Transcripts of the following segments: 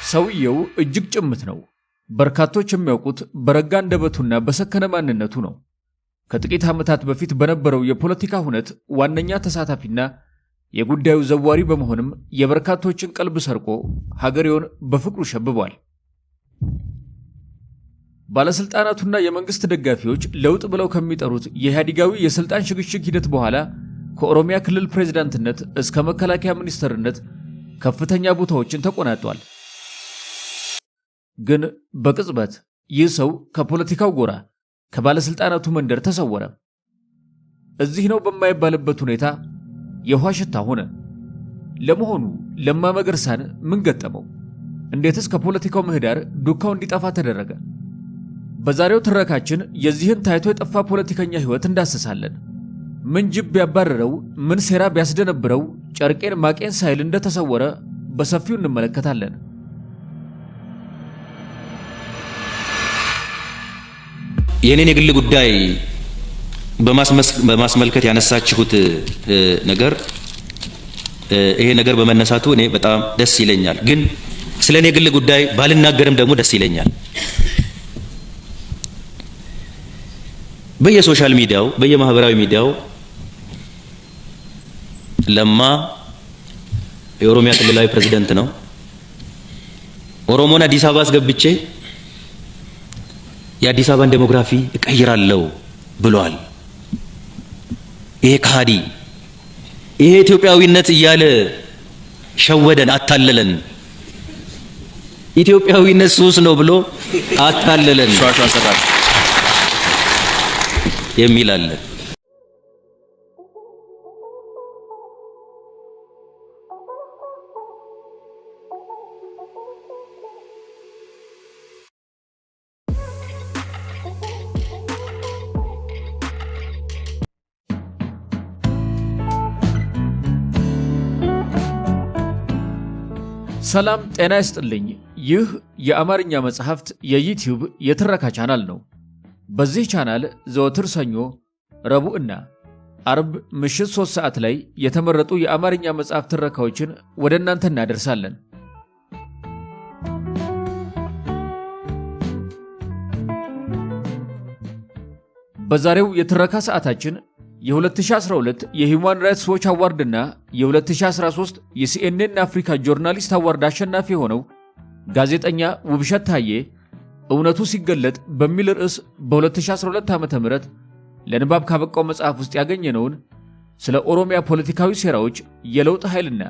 ሰውየው እጅግ ጭምት ነው። በርካቶች የሚያውቁት በረጋ አንደበቱና በሰከነ ማንነቱ ነው። ከጥቂት ዓመታት በፊት በነበረው የፖለቲካ ሁነት ዋነኛ ተሳታፊና የጉዳዩ ዘዋሪ በመሆንም የበርካቶችን ቀልብ ሰርቆ ሀገሬውን በፍቅሩ ሸብቧል። ባለስልጣናቱና የመንግስት ደጋፊዎች ለውጥ ብለው ከሚጠሩት የኢህአዴጋዊ የስልጣን ሽግሽግ ሂደት በኋላ ከኦሮሚያ ክልል ፕሬዝዳንትነት እስከ መከላከያ ሚኒስትርነት ከፍተኛ ቦታዎችን ተቆናጧል። ግን በቅጽበት ይህ ሰው ከፖለቲካው ጎራ ከባለስልጣናቱ መንደር ተሰወረ። እዚህ ነው በማይባልበት ሁኔታ የውሃ ሽታ ሆነ። ለመሆኑ ለማ መገርሳን ምን ገጠመው? እንዴትስ ከፖለቲካው ምህዳር ዱካው እንዲጠፋ ተደረገ? በዛሬው ትረካችን የዚህን ታይቶ የጠፋ ፖለቲከኛ ህይወት እንዳስሳለን። ምን ጅብ ቢያባረረው፣ ምን ሴራ ቢያስደነብረው ጨርቄን ማቄን ሳይል እንደተሰወረ በሰፊው እንመለከታለን። የኔን የግል ጉዳይ በማስመልከት ያነሳችሁት ነገር ይሄ ነገር በመነሳቱ እኔ በጣም ደስ ይለኛል። ግን ስለኔ የግል ጉዳይ ባልናገርም ደግሞ ደስ ይለኛል። በየሶሻል ሚዲያው በየማህበራዊ ሚዲያው ለማ የኦሮሚያ ክልላዊ ፕሬዝዳንት ነው፣ ኦሮሞን አዲስ አበባ አስገብቼ የአዲስ አበባን ዴሞግራፊ እቀይራለሁ ብሏል። ይሄ ካዲ፣ ይሄ ኢትዮጵያዊነት እያለ ሸወደን፣ አታለለን። ኢትዮጵያዊነት ሱስ ነው ብሎ አታለለን የሚል አለ። ሰላም ጤና ይስጥልኝ። ይህ የአማርኛ መጽሐፍት የዩቲዩብ የትረካ ቻናል ነው። በዚህ ቻናል ዘወትር ሰኞ፣ ረቡዕ እና አርብ ምሽት 3 ሰዓት ላይ የተመረጡ የአማርኛ መጽሐፍ ትረካዎችን ወደ እናንተ እናደርሳለን። በዛሬው የትረካ ሰዓታችን የ2012 የሂውማን ራይትስ ዎች አዋርድ እና የ2013 የሲኤንኤን አፍሪካ ጆርናሊስት አዋርድ አሸናፊ የሆነው ጋዜጠኛ ውብሸት ታዬ እውነቱ ሲገለጥ በሚል ርዕስ በ2012 ዓ.ም ለንባብ ካበቃው መጽሐፍ ውስጥ ያገኘነውን ስለ ኦሮሚያ ፖለቲካዊ ሴራዎች፣ የለውጥ ኃይልና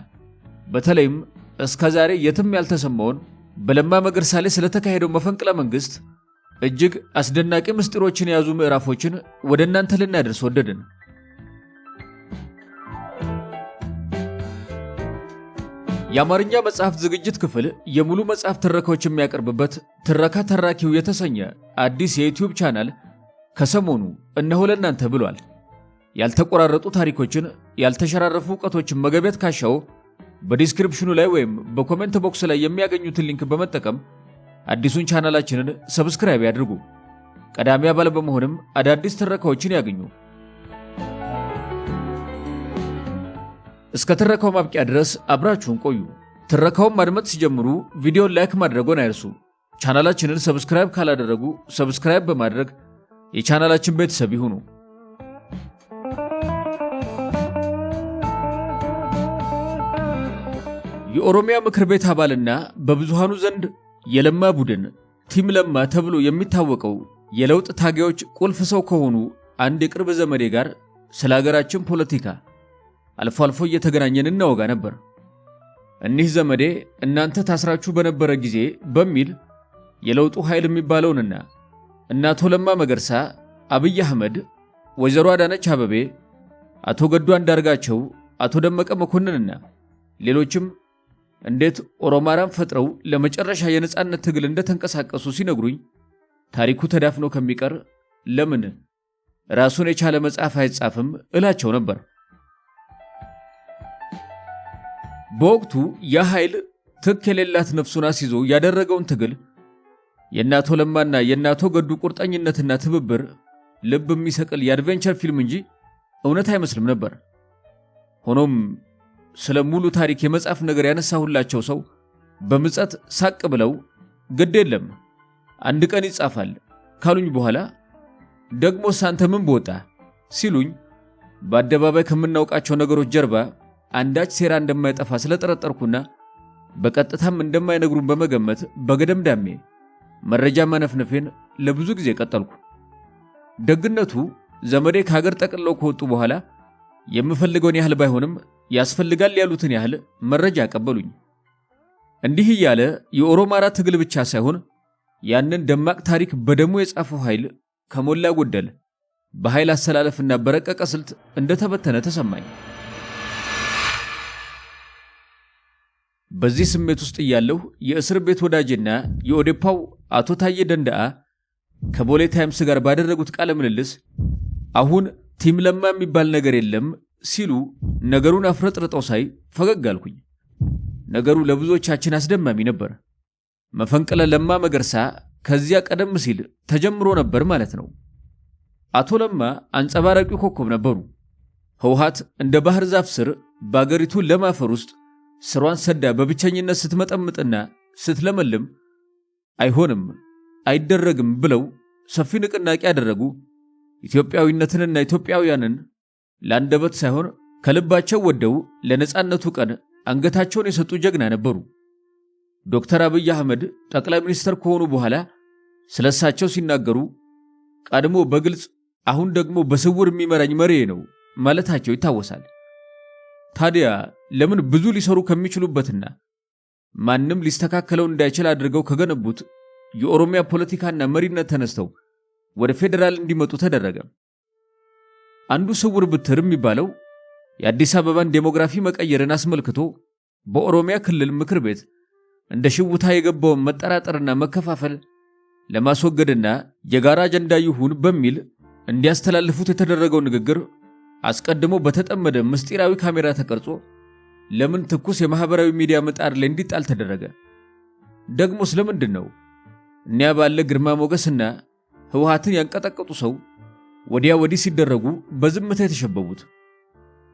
በተለይም እስከዛሬ የትም ያልተሰማውን በለማ መገርሳ ላይ ስለተካሄደው መፈንቅለ መንግስት እጅግ አስደናቂ ምስጢሮችን የያዙ ምዕራፎችን ወደ እናንተ ልናደርስ ወደድን። የአማርኛ መጽሐፍት ዝግጅት ክፍል የሙሉ መጽሐፍ ትረካዎች የሚያቀርብበት ትረካ ተራኪው የተሰኘ አዲስ የዩቲዩብ ቻናል ከሰሞኑ እነሆ ለእናንተ ብሏል። ያልተቆራረጡ ታሪኮችን፣ ያልተሸራረፉ ዕውቀቶችን መገቢያት ካሻው በዲስክሪፕሽኑ ላይ ወይም በኮሜንት ቦክስ ላይ የሚያገኙትን ሊንክ በመጠቀም አዲሱን ቻናላችንን ሰብስክራይብ ያድርጉ። ቀዳሚ አባል በመሆንም አዳዲስ ትረካዎችን ያገኙ። እስከ ትረካው ማብቂያ ድረስ አብራችሁን ቆዩ። ትረካውን ማድመጥ ሲጀምሩ ቪዲዮን ላይክ ማድረጎን አይርሱ። ቻናላችንን ሰብስክራይብ ካላደረጉ ሰብስክራይብ በማድረግ የቻናላችን ቤተሰብ ይሁኑ። የኦሮሚያ ምክር ቤት አባልና በብዙሃኑ ዘንድ የለማ ቡድን ቲም ለማ ተብሎ የሚታወቀው የለውጥ ታጋዮች ቁልፍ ሰው ከሆኑ አንድ የቅርብ ዘመዴ ጋር ስለ ሀገራችን ፖለቲካ አልፎ አልፎ እየተገናኘን እናወጋ ነበር። እኒህ ዘመዴ እናንተ ታስራችሁ በነበረ ጊዜ በሚል የለውጡ ኃይል የሚባለውንና እነ አቶ ለማ መገርሳ፣ አብይ አህመድ፣ ወይዘሮ አዳነች አበቤ፣ አቶ ገዱ አንዳርጋቸው፣ አቶ ደመቀ መኮንንና ሌሎችም እንዴት ኦሮማራን ፈጥረው ለመጨረሻ የነጻነት ትግል እንደተንቀሳቀሱ ሲነግሩኝ ታሪኩ ተዳፍኖ ከሚቀር ለምን ራሱን የቻለ መጽሐፍ አይጻፍም እላቸው ነበር። በወቅቱ ያ ኃይል ትክ የሌላት ነፍሱን አስይዞ ያደረገውን ትግል የእናቶ ለማና የእናቶ ገዱ ቁርጠኝነትና ትብብር ልብ የሚሰቅል የአድቬንቸር ፊልም እንጂ እውነት አይመስልም ነበር። ሆኖም ስለ ሙሉ ታሪክ የመጽሐፍ ነገር ያነሳሁላቸው ሰው በምጸት ሳቅ ብለው ግድ የለም አንድ ቀን ይጻፋል ካሉኝ በኋላ ደግሞ ሳንተ ምን ቦጣ ሲሉኝ በአደባባይ ከምናውቃቸው ነገሮች ጀርባ አንዳች ሴራ እንደማይጠፋ ስለጠረጠርኩና በቀጥታም እንደማይነግሩን በመገመት በገደምዳሜ መረጃ ማነፍነፌን ለብዙ ጊዜ ቀጠልኩ። ደግነቱ ዘመዴ ከሀገር ጠቅልለው ከወጡ በኋላ የምፈልገውን ያህል ባይሆንም ያስፈልጋል ያሉትን ያህል መረጃ አቀበሉኝ። እንዲህ እያለ የኦሮማራ ትግል ብቻ ሳይሆን ያንን ደማቅ ታሪክ በደሙ የጻፈው ኃይል ከሞላ ጎደል በኃይል አሰላለፍና በረቀቀ ስልት እንደተበተነ ተሰማኝ። በዚህ ስሜት ውስጥ እያለሁ የእስር ቤት ወዳጅና የኦዴፓው አቶ ታዬ ደንደአ ከቦሌ ታይምስ ጋር ባደረጉት ቃለ ምልልስ አሁን ቲም ለማ የሚባል ነገር የለም ሲሉ ነገሩን አፍረጥርጠው ሳይ ፈገግ አልኩኝ። ነገሩ ለብዙዎቻችን አስደማሚ ነበር። መፈንቅለ ለማ መገርሳ ከዚያ ቀደም ሲል ተጀምሮ ነበር ማለት ነው። አቶ ለማ አንጸባራቂ ኮከብ ነበሩ። ህወሓት እንደ ባህር ዛፍ ስር በአገሪቱ ለም አፈር ውስጥ ስሯን ሰዳ በብቸኝነት ስትመጠምጥና ስትለመልም አይሆንም አይደረግም ብለው ሰፊ ንቅናቄ ያደረጉ ኢትዮጵያዊነትንና ኢትዮጵያውያንን ለአንደበት ሳይሆን ከልባቸው ወደው ለነጻነቱ ቀን አንገታቸውን የሰጡ ጀግና ነበሩ። ዶክተር አብይ አህመድ ጠቅላይ ሚኒስትር ከሆኑ በኋላ ስለሳቸው ሲናገሩ ቀድሞ በግልጽ አሁን ደግሞ በስውር የሚመራኝ መሪዬ ነው ማለታቸው ይታወሳል። ታዲያ ለምን ብዙ ሊሰሩ ከሚችሉበትና ማንም ሊስተካከለው እንዳይችል አድርገው ከገነቡት የኦሮሚያ ፖለቲካና መሪነት ተነስተው ወደ ፌደራል እንዲመጡ ተደረገ? አንዱ ስውር ብትር የሚባለው የአዲስ አበባን ዴሞግራፊ መቀየርን አስመልክቶ በኦሮሚያ ክልል ምክር ቤት እንደ ሽውታ የገባውን መጠራጠርና መከፋፈል ለማስወገድና የጋራ አጀንዳ ይሁን በሚል እንዲያስተላልፉት የተደረገው ንግግር አስቀድሞ በተጠመደ ምስጢራዊ ካሜራ ተቀርጾ ለምን ትኩስ የማህበራዊ ሚዲያ ምጣድ ላይ እንዲጣል ተደረገ? ደግሞ ስለምንድን ነው እኒያ ባለ ግርማ ሞገስና ህወሓትን ያንቀጠቀጡ ሰው ወዲያ ወዲህ ሲደረጉ በዝምታ የተሸበቡት?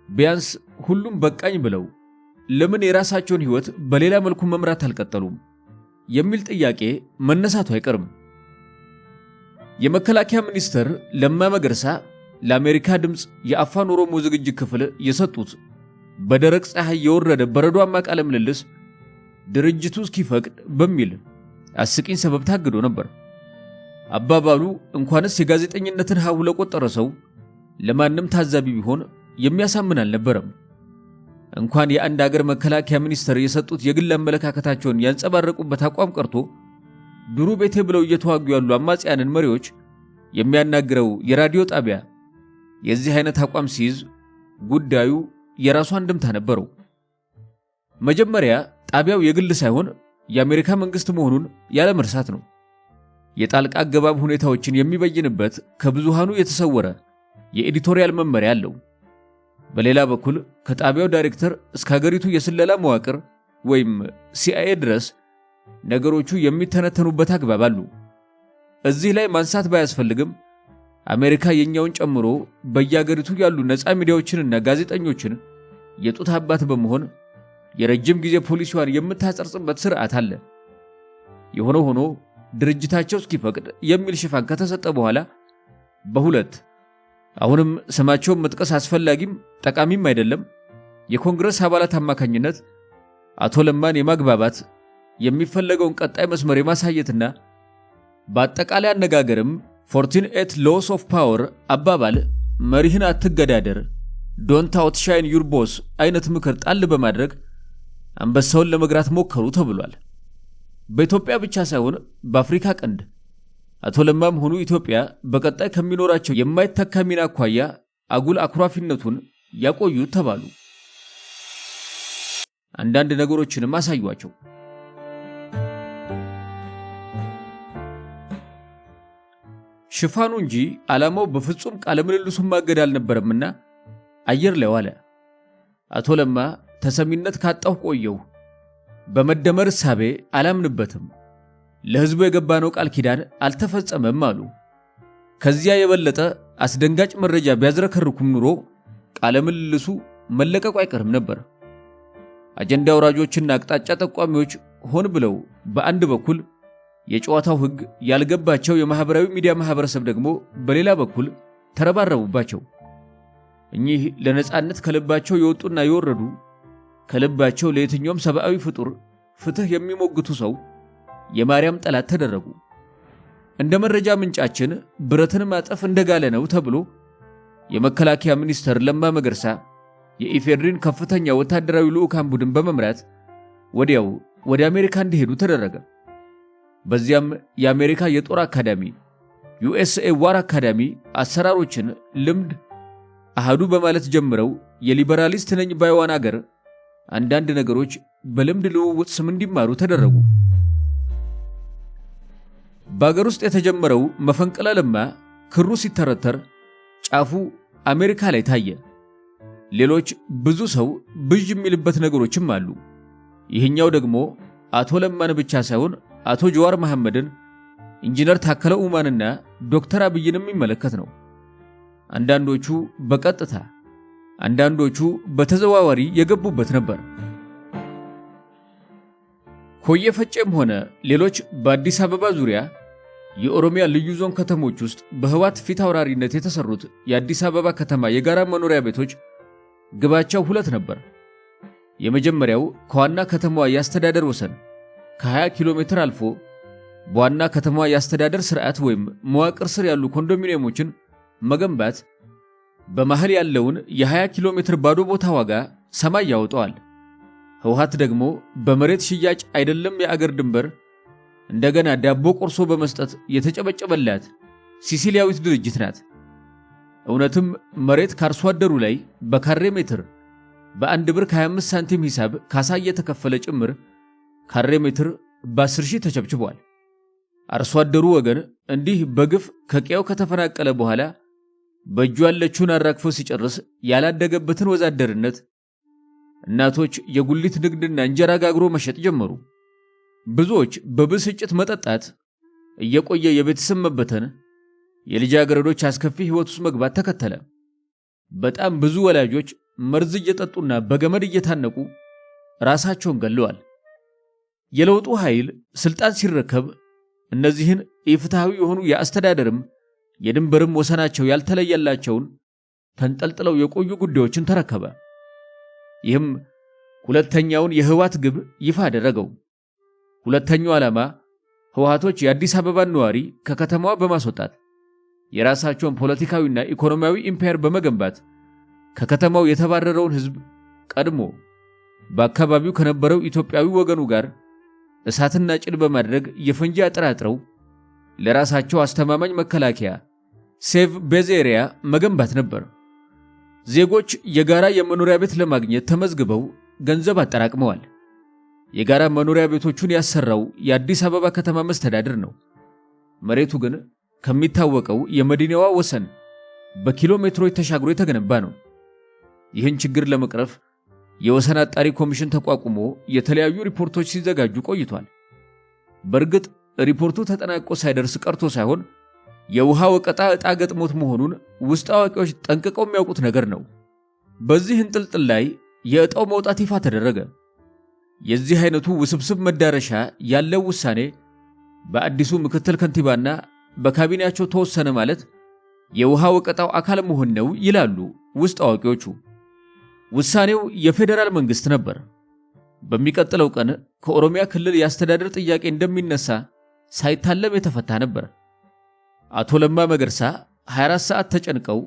ቢያንስ ሁሉም በቃኝ ብለው ለምን የራሳቸውን ህይወት በሌላ መልኩ መምራት አልቀጠሉም የሚል ጥያቄ መነሳቱ አይቀርም። የመከላከያ ሚኒስትር ለማ መገርሳ ለአሜሪካ ድምፅ የአፋን ኦሮሞ ዝግጅት ክፍል የሰጡት በደረቅ ፀሐይ የወረደ በረዷማ ቃለ ምልልስ ድርጅቱ እስኪፈቅድ በሚል አስቂኝ ሰበብ ታግዶ ነበር። አባባሉ እንኳንስ የጋዜጠኝነትን ሀሁ ለቆጠረ ሰው ለማንም ታዛቢ ቢሆን የሚያሳምን አልነበረም። እንኳን የአንድ አገር መከላከያ ሚኒስትር የሰጡት የግል አመለካከታቸውን ያንጸባረቁበት አቋም ቀርቶ ድሩ ቤቴ ብለው እየተዋጉ ያሉ አማጽያንን መሪዎች የሚያናግረው የራዲዮ ጣቢያ የዚህ አይነት አቋም ሲይዝ ጉዳዩ የራሱ አንድምታ ነበረው። መጀመሪያ ጣቢያው የግል ሳይሆን የአሜሪካ መንግስት መሆኑን ያለ መርሳት ነው። የጣልቃ አገባብ ሁኔታዎችን የሚበይንበት ከብዙሃኑ የተሰወረ የኤዲቶሪያል መመሪያ አለው። በሌላ በኩል ከጣቢያው ዳይሬክተር እስከ ሀገሪቱ የስለላ መዋቅር ወይም ሲአይኤ ድረስ ነገሮቹ የሚተነተኑበት አግባብ አሉ። እዚህ ላይ ማንሳት ባያስፈልግም አሜሪካ የኛውን ጨምሮ በየሀገሪቱ ያሉ ነፃ ሚዲያዎችንና ጋዜጠኞችን የጡት አባት በመሆን የረጅም ጊዜ ፖሊሲዋን የምታጸርጽበት ስርዓት አለ። የሆነ ሆኖ ድርጅታቸው እስኪፈቅድ የሚል ሽፋን ከተሰጠ በኋላ በሁለት አሁንም ስማቸውን መጥቀስ አስፈላጊም ጠቃሚም አይደለም የኮንግረስ አባላት አማካኝነት አቶ ለማን የማግባባት የሚፈለገውን ቀጣይ መስመር የማሳየትና በአጠቃላይ አነጋገርም 14 laws of power አባባል መሪህን አትገዳደር ዶንት አውትሻይን ዩር ቦስ አይነት ምክር ጣል በማድረግ አንበሳውን ለመግራት ሞከሩ ተብሏል። በኢትዮጵያ ብቻ ሳይሆን በአፍሪካ ቀንድ አቶ ለማም ሆኑ ኢትዮጵያ በቀጣይ ከሚኖራቸው የማይተካ ሚና አኳያ አጉል አኩራፊነቱን ያቆዩት ተባሉ። አንዳንድ ነገሮችንም አሳዩአቸው። ሽፋኑ እንጂ ዓላማው በፍጹም ቃለ ምልልሱን ማገድ አልነበረምና አየር ላይ ዋለ። አቶ ለማ ተሰሚነት ካጣሁ ቆየሁ፣ በመደመር ሳቤ አላምንበትም፣ ለህዝቡ የገባነው ቃል ኪዳን አልተፈጸመም አሉ። ከዚያ የበለጠ አስደንጋጭ መረጃ ቢያዝረከርኩም ኑሮ ቃለ ምልልሱ መለቀቁ አይቀርም ነበር። አጀንዳ አውራጆችና አቅጣጫ ጠቋሚዎች ሆን ብለው በአንድ በኩል የጨዋታው ሕግ ያልገባቸው የማህበራዊ ሚዲያ ማህበረሰብ ደግሞ በሌላ በኩል ተረባረቡባቸው። እኚህ ለነጻነት ከልባቸው የወጡና የወረዱ ከልባቸው ለየትኛውም ሰብአዊ ፍጡር ፍትህ የሚሞግቱ ሰው የማርያም ጠላት ተደረጉ። እንደ መረጃ ምንጫችን ብረትን ማጠፍ እንደጋለ ነው ተብሎ የመከላከያ ሚኒስተር ለማ መገርሳ የኢፌድሪን ከፍተኛ ወታደራዊ ልዑካን ቡድን በመምራት ወዲያው ወደ አሜሪካ እንዲሄዱ ተደረገ። በዚያም የአሜሪካ የጦር አካዳሚ USA ዋር አካዳሚ አሰራሮችን ልምድ አሃዱ በማለት ጀምረው የሊበራሊስት ነኝ ባይዋን አገር አንዳንድ ነገሮች በልምድ ልውውጥ ስም እንዲማሩ ተደረጉ። በአገር ውስጥ የተጀመረው መፈንቅለ ለማ ክሩ ሲተረተር ጫፉ አሜሪካ ላይ ታየ። ሌሎች ብዙ ሰው ብዥ የሚልበት ነገሮችም አሉ። ይህኛው ደግሞ አቶ ለማን ብቻ ሳይሆን አቶ ጀዋር መሐመድን፣ ኢንጂነር ታከለ ኡማንና ዶክተር አብይንም የሚመለከት ነው። አንዳንዶቹ በቀጥታ አንዳንዶቹ በተዘዋዋሪ የገቡበት ነበር። ኮየ ፈጬም ሆነ ሌሎች በአዲስ አበባ ዙሪያ የኦሮሚያ ልዩ ዞን ከተሞች ውስጥ በህዋት ፊት አውራሪነት የተሰሩት የአዲስ አበባ ከተማ የጋራ መኖሪያ ቤቶች ግባቸው ሁለት ነበር። የመጀመሪያው ከዋና ከተማዋ የአስተዳደር ወሰን ከ20 ኪሎ ሜትር አልፎ በዋና ከተማዋ የአስተዳደር ስርዓት ወይም መዋቅር ስር ያሉ ኮንዶሚኒየሞችን መገንባት በመሃል ያለውን የ20 ኪሎ ሜትር ባዶ ቦታ ዋጋ ሰማይ ያወጣዋል። ህወሓት ደግሞ በመሬት ሽያጭ አይደለም የአገር ድንበር እንደገና ዳቦ ቆርሶ በመስጠት የተጨበጨበላት ሲሲሊያዊት ድርጅት ናት። እውነትም መሬት ካርሶ አደሩ ላይ በካሬ ሜትር በ1 ብር ከ25 ሳንቲም ሂሳብ ካሳ እየተከፈለ ጭምር ካሬ ሜትር በ10 ሺህ ተቸብችቧል። አርሶ አደሩ ወገን እንዲህ በግፍ ከቀየው ከተፈናቀለ በኋላ በእጁ ያለችውን አራግፎ ሲጨርስ ያላደገበትን ወዛደርነት እናቶች የጉሊት ንግድና እንጀራ ጋግሮ መሸጥ ጀመሩ። ብዙዎች በብስጭት መጠጣት፣ እየቆየ የቤተሰብ መበተን፣ የልጃገረዶች አስከፊ ሕይወት ውስጥ መግባት ተከተለ። በጣም ብዙ ወላጆች መርዝ እየጠጡና በገመድ እየታነቁ ራሳቸውን ገለዋል። የለውጡ ኃይል ስልጣን ሲረከብ እነዚህን ኢፍትሃዊ የሆኑ የአስተዳደርም የድንበርም ወሰናቸው ያልተለየላቸውን ተንጠልጥለው የቆዩ ጉዳዮችን ተረከበ። ይህም ሁለተኛውን የህወሓት ግብ ይፋ አደረገው። ሁለተኛው ዓላማ ህወሓቶች የአዲስ አበባን ነዋሪ ከከተማዋ በማስወጣት የራሳቸውን ፖለቲካዊና ኢኮኖሚያዊ ኢምፓየር በመገንባት ከከተማው የተባረረውን ህዝብ ቀድሞ በአካባቢው ከነበረው ኢትዮጵያዊ ወገኑ ጋር እሳትና ጭድ በማድረግ የፈንጂ አጥራጥረው ለራሳቸው አስተማማኝ መከላከያ ሴቭ ቤዝ ኤሪያ መገንባት ነበር። ዜጎች የጋራ የመኖሪያ ቤት ለማግኘት ተመዝግበው ገንዘብ አጠራቅመዋል። የጋራ መኖሪያ ቤቶቹን ያሰራው የአዲስ አበባ ከተማ መስተዳድር ነው። መሬቱ ግን ከሚታወቀው የመዲናዋ ወሰን በኪሎ ሜትሮች ተሻግሮ የተገነባ ነው። ይህን ችግር ለመቅረፍ የወሰን አጣሪ ኮሚሽን ተቋቁሞ የተለያዩ ሪፖርቶች ሲዘጋጁ ቆይቷል። በእርግጥ ሪፖርቱ ተጠናቆ ሳይደርስ ቀርቶ ሳይሆን የውሃ ወቀጣ ዕጣ ገጥሞት መሆኑን ውስጥ አዋቂዎች ጠንቅቀው የሚያውቁት ነገር ነው። በዚህ እንጥልጥል ላይ የዕጣው መውጣት ይፋ ተደረገ። የዚህ አይነቱ ውስብስብ መዳረሻ ያለው ውሳኔ በአዲሱ ምክትል ከንቲባና በካቢኔያቸው ተወሰነ ማለት የውሃ ወቀጣው አካል መሆን ነው ይላሉ ውስጥ አዋቂዎቹ። ውሳኔው የፌዴራል መንግስት ነበር። በሚቀጥለው ቀን ከኦሮሚያ ክልል የአስተዳደር ጥያቄ እንደሚነሳ ሳይታለም የተፈታ ነበር። አቶ ለማ መገርሳ 24 ሰዓት ተጨንቀው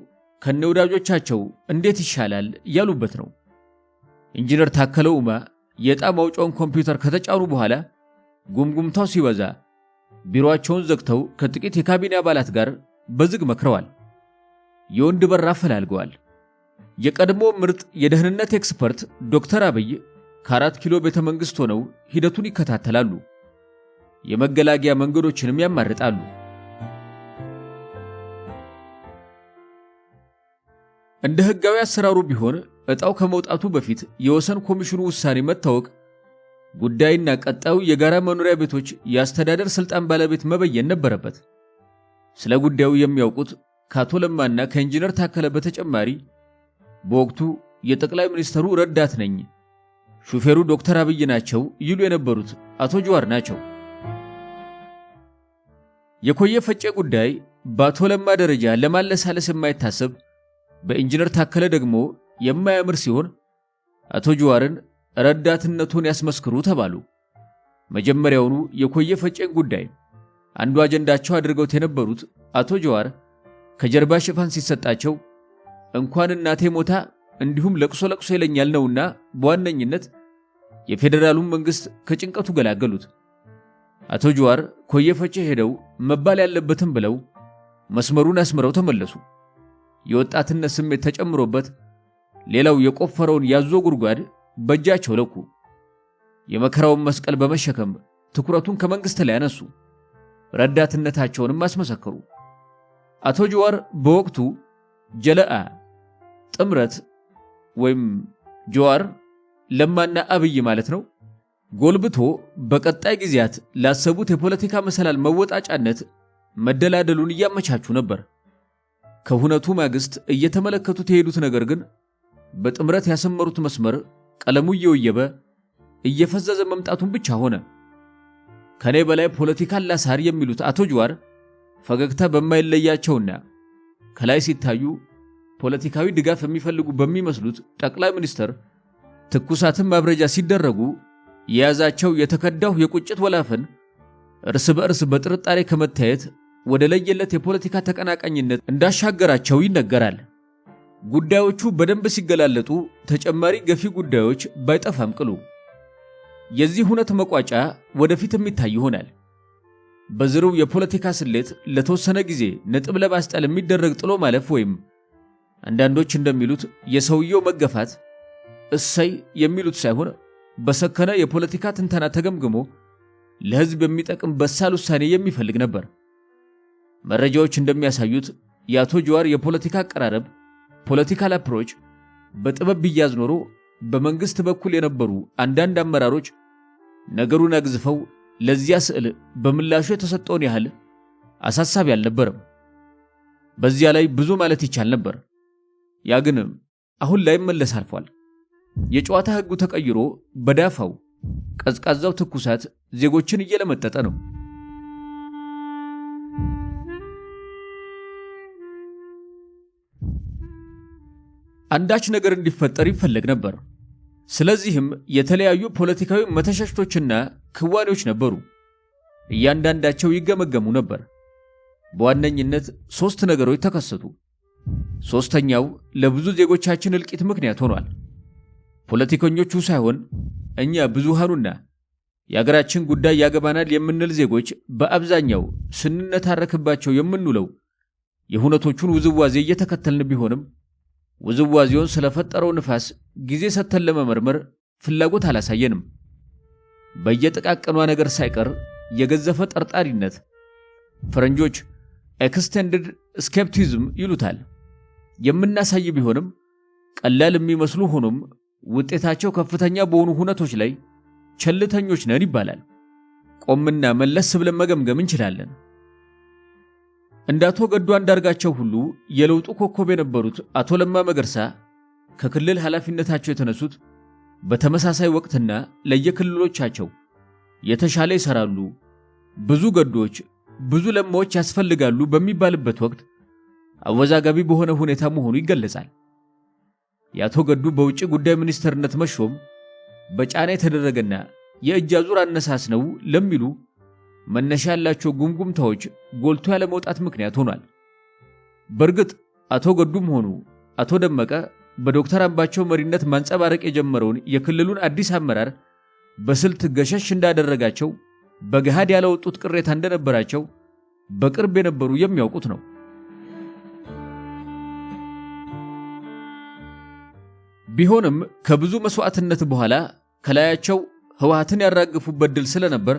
ከነወዳጆቻቸው እንዴት ይሻላል ያሉበት ነው። ኢንጂነር ታከለ ኡማ የዕጣ ማውጫውን ኮምፒውተር ከተጫኑ በኋላ ጉምጉምታው ሲበዛ ቢሮአቸውን ዘግተው ከጥቂት የካቢኔ አባላት ጋር በዝግ መክረዋል። የወንድ በር አፈላልገዋል። የቀድሞ ምርጥ የደህንነት ኤክስፐርት ዶክተር አብይ ከ4 ኪሎ ቤተ መንግሥት ሆነው ሂደቱን ይከታተላሉ። የመገላጊያ መንገዶችንም ያማርጣሉ። እንደ ሕጋዊ አሰራሩ ቢሆን ዕጣው ከመውጣቱ በፊት የወሰን ኮሚሽኑ ውሳኔ መታወቅ ጉዳይና ቀጣዩ የጋራ መኖሪያ ቤቶች የአስተዳደር ስልጣን ባለቤት መበየን ነበረበት። ስለ ጉዳዩ የሚያውቁት ከአቶ ለማና ከኢንጂነር ታከለ በተጨማሪ በወቅቱ የጠቅላይ ሚኒስትሩ ረዳት ነኝ ሹፌሩ ዶክተር አብይ ናቸው ይሉ የነበሩት አቶ ጀዋር ናቸው። የኮየ ፈጬ ጉዳይ በአቶ ለማ ደረጃ ለማለሳለስ የማይታሰብ በኢንጂነር ታከለ ደግሞ የማያምር ሲሆን አቶ ጀዋርን ረዳትነቱን ያስመስክሩ ተባሉ። መጀመሪያውኑ የኮየ ፈጬን ጉዳይ አንዱ አጀንዳቸው አድርገውት የነበሩት አቶ ጀዋር ከጀርባ ሽፋን ሲሰጣቸው እንኳን እናቴ ሞታ እንዲሁም ለቅሶ ለቅሶ ይለኛል ነውና በዋነኝነት የፌደራሉን መንግስት ከጭንቀቱ ገላገሉት። አቶ ጀዋር ኮየ ፈጬ ሄደው መባል ያለበትም ብለው መስመሩን አስመረው ተመለሱ። የወጣትነት ስሜት ተጨምሮበት ሌላው የቆፈረውን ያዞ ጉድጓድ በእጃቸው ለኩ። የመከራውን መስቀል በመሸከም ትኩረቱን ከመንግስት ላይ ያነሱ፣ ረዳትነታቸውንም አስመሰከሩ። አቶ ጀዋር በወቅቱ ጀለአ ጥምረት ወይም ጀዋር ለማና አብይ ማለት ነው ጎልብቶ በቀጣይ ጊዜያት ላሰቡት የፖለቲካ መሰላል መወጣጫነት መደላደሉን እያመቻቹ ነበር። ከሁነቱ ማግስት እየተመለከቱት የሄዱት ነገር ግን በጥምረት ያሰመሩት መስመር ቀለሙ እየወየበ እየፈዘዘ መምጣቱን ብቻ ሆነ። ከኔ በላይ ፖለቲካ ላሳር የሚሉት አቶ ጀዋር ፈገግታ በማይለያቸውና ከላይ ሲታዩ ፖለቲካዊ ድጋፍ የሚፈልጉ በሚመስሉት ጠቅላይ ሚኒስትር ትኩሳትን ማብረጃ ሲደረጉ የያዛቸው የተከዳው የቁጭት ወላፈን እርስ በእርስ በጥርጣሬ ከመታየት ወደ ለየለት የፖለቲካ ተቀናቃኝነት እንዳሻገራቸው ይነገራል። ጉዳዮቹ በደንብ ሲገላለጡ ተጨማሪ ገፊ ጉዳዮች ባይጠፋም ቅሉ የዚህ ሁነት መቋጫ ወደፊት የሚታይ ይሆናል። በዝርው የፖለቲካ ስሌት ለተወሰነ ጊዜ ነጥብ ለማስጣል የሚደረግ ጥሎ ማለፍ ወይም አንዳንዶች እንደሚሉት የሰውየው መገፋት እሰይ የሚሉት ሳይሆን በሰከነ የፖለቲካ ትንተና ተገምግሞ ለሕዝብ የሚጠቅም በሳል ውሳኔ የሚፈልግ ነበር። መረጃዎች እንደሚያሳዩት የአቶ ጀዋር የፖለቲካ አቀራረብ ፖለቲካል አፕሮች በጥበብ ቢያዝ ኖሮ በመንግስት በኩል የነበሩ አንዳንድ አመራሮች ነገሩን አግዝፈው ለዚያ ስዕል በምላሹ የተሰጠውን ያህል አሳሳቢ አልነበረም። በዚያ ላይ ብዙ ማለት ይቻል ነበር። ያ ግን አሁን ላይ መለስ አልፏል። የጨዋታ ሕጉ ተቀይሮ በዳፋው ቀዝቃዛው ትኩሳት ዜጎችን እየለመጠጠ ነው። አንዳች ነገር እንዲፈጠር ይፈለግ ነበር። ስለዚህም የተለያዩ ፖለቲካዊ መተሻሽቶችና ክዋኔዎች ነበሩ። እያንዳንዳቸው ይገመገሙ ነበር። በዋነኝነት 3 ነገሮች ተከሰቱ። ሶስተኛው ለብዙ ዜጎቻችን እልቂት ምክንያት ሆኗል። ፖለቲከኞቹ ሳይሆን እኛ ብዙሃኑና የሀገራችን ጉዳይ ያገባናል የምንል ዜጎች በአብዛኛው ስንነታረክባቸው የምንውለው የሁነቶቹን ውዝዋዜ እየተከተልን ቢሆንም ውዝዋዜውን ስለፈጠረው ንፋስ ጊዜ ሰጥተን ለመመርመር ፍላጎት አላሳየንም። በየጥቃቅኗ ነገር ሳይቀር የገዘፈ ጠርጣሪነት፣ ፈረንጆች ኤክስቴንድድ ስኬፕቲዝም ይሉታል፣ የምናሳይ ቢሆንም ቀላል የሚመስሉ ሆኖም ውጤታቸው ከፍተኛ በሆኑ ሁነቶች ላይ ቸልተኞች ነን ይባላል። ቆምና መለስ ብለን መገምገም እንችላለን። እንደ አቶ ገዱ አንዳርጋቸው ሁሉ የለውጡ ኮከብ የነበሩት አቶ ለማ መገርሳ ከክልል ኃላፊነታቸው የተነሱት በተመሳሳይ ወቅትና ለየክልሎቻቸው የተሻለ ይሰራሉ፣ ብዙ ገዶች ብዙ ለማዎች ያስፈልጋሉ በሚባልበት ወቅት አወዛጋቢ በሆነ ሁኔታ መሆኑ ይገለጻል። የአቶ ገዱ በውጭ ጉዳይ ሚኒስትርነት መሾም በጫና የተደረገና የእጅ አዙር አነሳስ ነው ለሚሉ መነሻ ያላቸው ጉምጉምታዎች ጎልቶ ያለ መውጣት ምክንያት ሆኗል። በእርግጥ አቶ ገዱም ሆኑ አቶ ደመቀ በዶክተር አምባቸው መሪነት ማንጸባረቅ የጀመረውን የክልሉን አዲስ አመራር በስልት ገሸሽ እንዳደረጋቸው በገሃድ ያለወጡት ቅሬታ እንደነበራቸው በቅርብ የነበሩ የሚያውቁት ነው። ቢሆንም ከብዙ መስዋዕትነት በኋላ ከላያቸው ህወሓትን ያራግፉበት ድል ስለነበር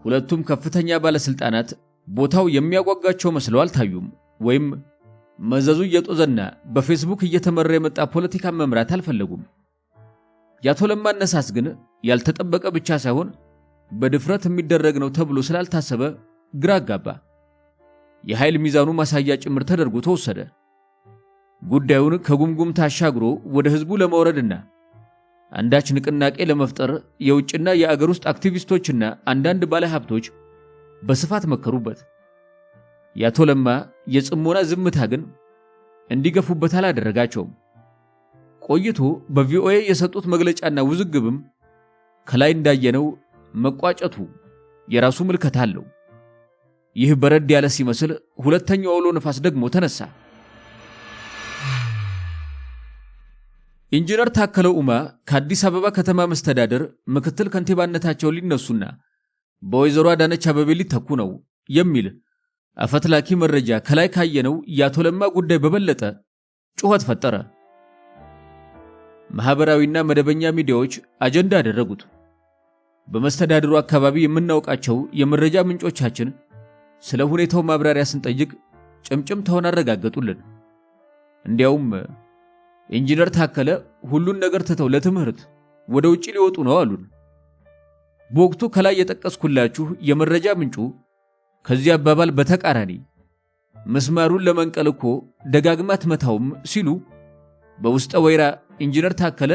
ሁለቱም ከፍተኛ ባለስልጣናት ቦታው የሚያጓጓቸው መስለው አልታዩም፣ ወይም መዘዙ እየጦዘና በፌስቡክ እየተመራ የመጣ ፖለቲካ መምራት አልፈለጉም። የአቶ ለማ አነሳስ ግን ያልተጠበቀ ብቻ ሳይሆን በድፍረት የሚደረግ ነው ተብሎ ስላልታሰበ ግራ አጋባ። የኃይል ሚዛኑ ማሳያ ጭምር ተደርጎ ተወሰደ። ጉዳዩን ከጉምጉምታ አሻግሮ ወደ ህዝቡ ለመውረድና አንዳች ንቅናቄ ለመፍጠር የውጭና የአገር ውስጥ አክቲቪስቶችና አንዳንድ ባለሀብቶች በስፋት መከሩበት። የአቶ ለማ የጽሞና ዝምታ ግን እንዲገፉበት አላደረጋቸውም። ቆይቶ በቪኦኤ የሰጡት መግለጫና ውዝግብም ከላይ እንዳየነው መቋጨቱ የራሱ ምልከታ አለው። ይህ በረድ ያለ ሲመስል ሁለተኛው አውሎ ነፋስ ደግሞ ተነሳ። ኢንጂነር ታከለ ኡማ ከአዲስ አበባ ከተማ መስተዳደር ምክትል ከንቲባነታቸው ሊነሱና በወይዘሮ አዳነች አቤቤ ሊተኩ ነው የሚል አፈትላኪ መረጃ ከላይ ካየነው የአቶ ለማ ጉዳይ በበለጠ ጩኸት ፈጠረ። ማህበራዊና መደበኛ ሚዲያዎች አጀንዳ አደረጉት። በመስተዳድሩ አካባቢ የምናውቃቸው የመረጃ ምንጮቻችን ስለ ሁኔታው ማብራሪያ ስንጠይቅ ጭምጭምታውን አረጋገጡልን። እንዲያውም ኢንጂነር ታከለ ሁሉን ነገር ትተው ለትምህርት ወደ ውጪ ሊወጡ ነው አሉን። በወቅቱ ከላይ የጠቀስኩላችሁ የመረጃ ምንጩ ከዚህ አባባል በተቃራኒ መስማሩን ለመንቀል እኮ ደጋግማ ትመታውም ሲሉ በውስጠ ወይራ ኢንጂነር ታከለ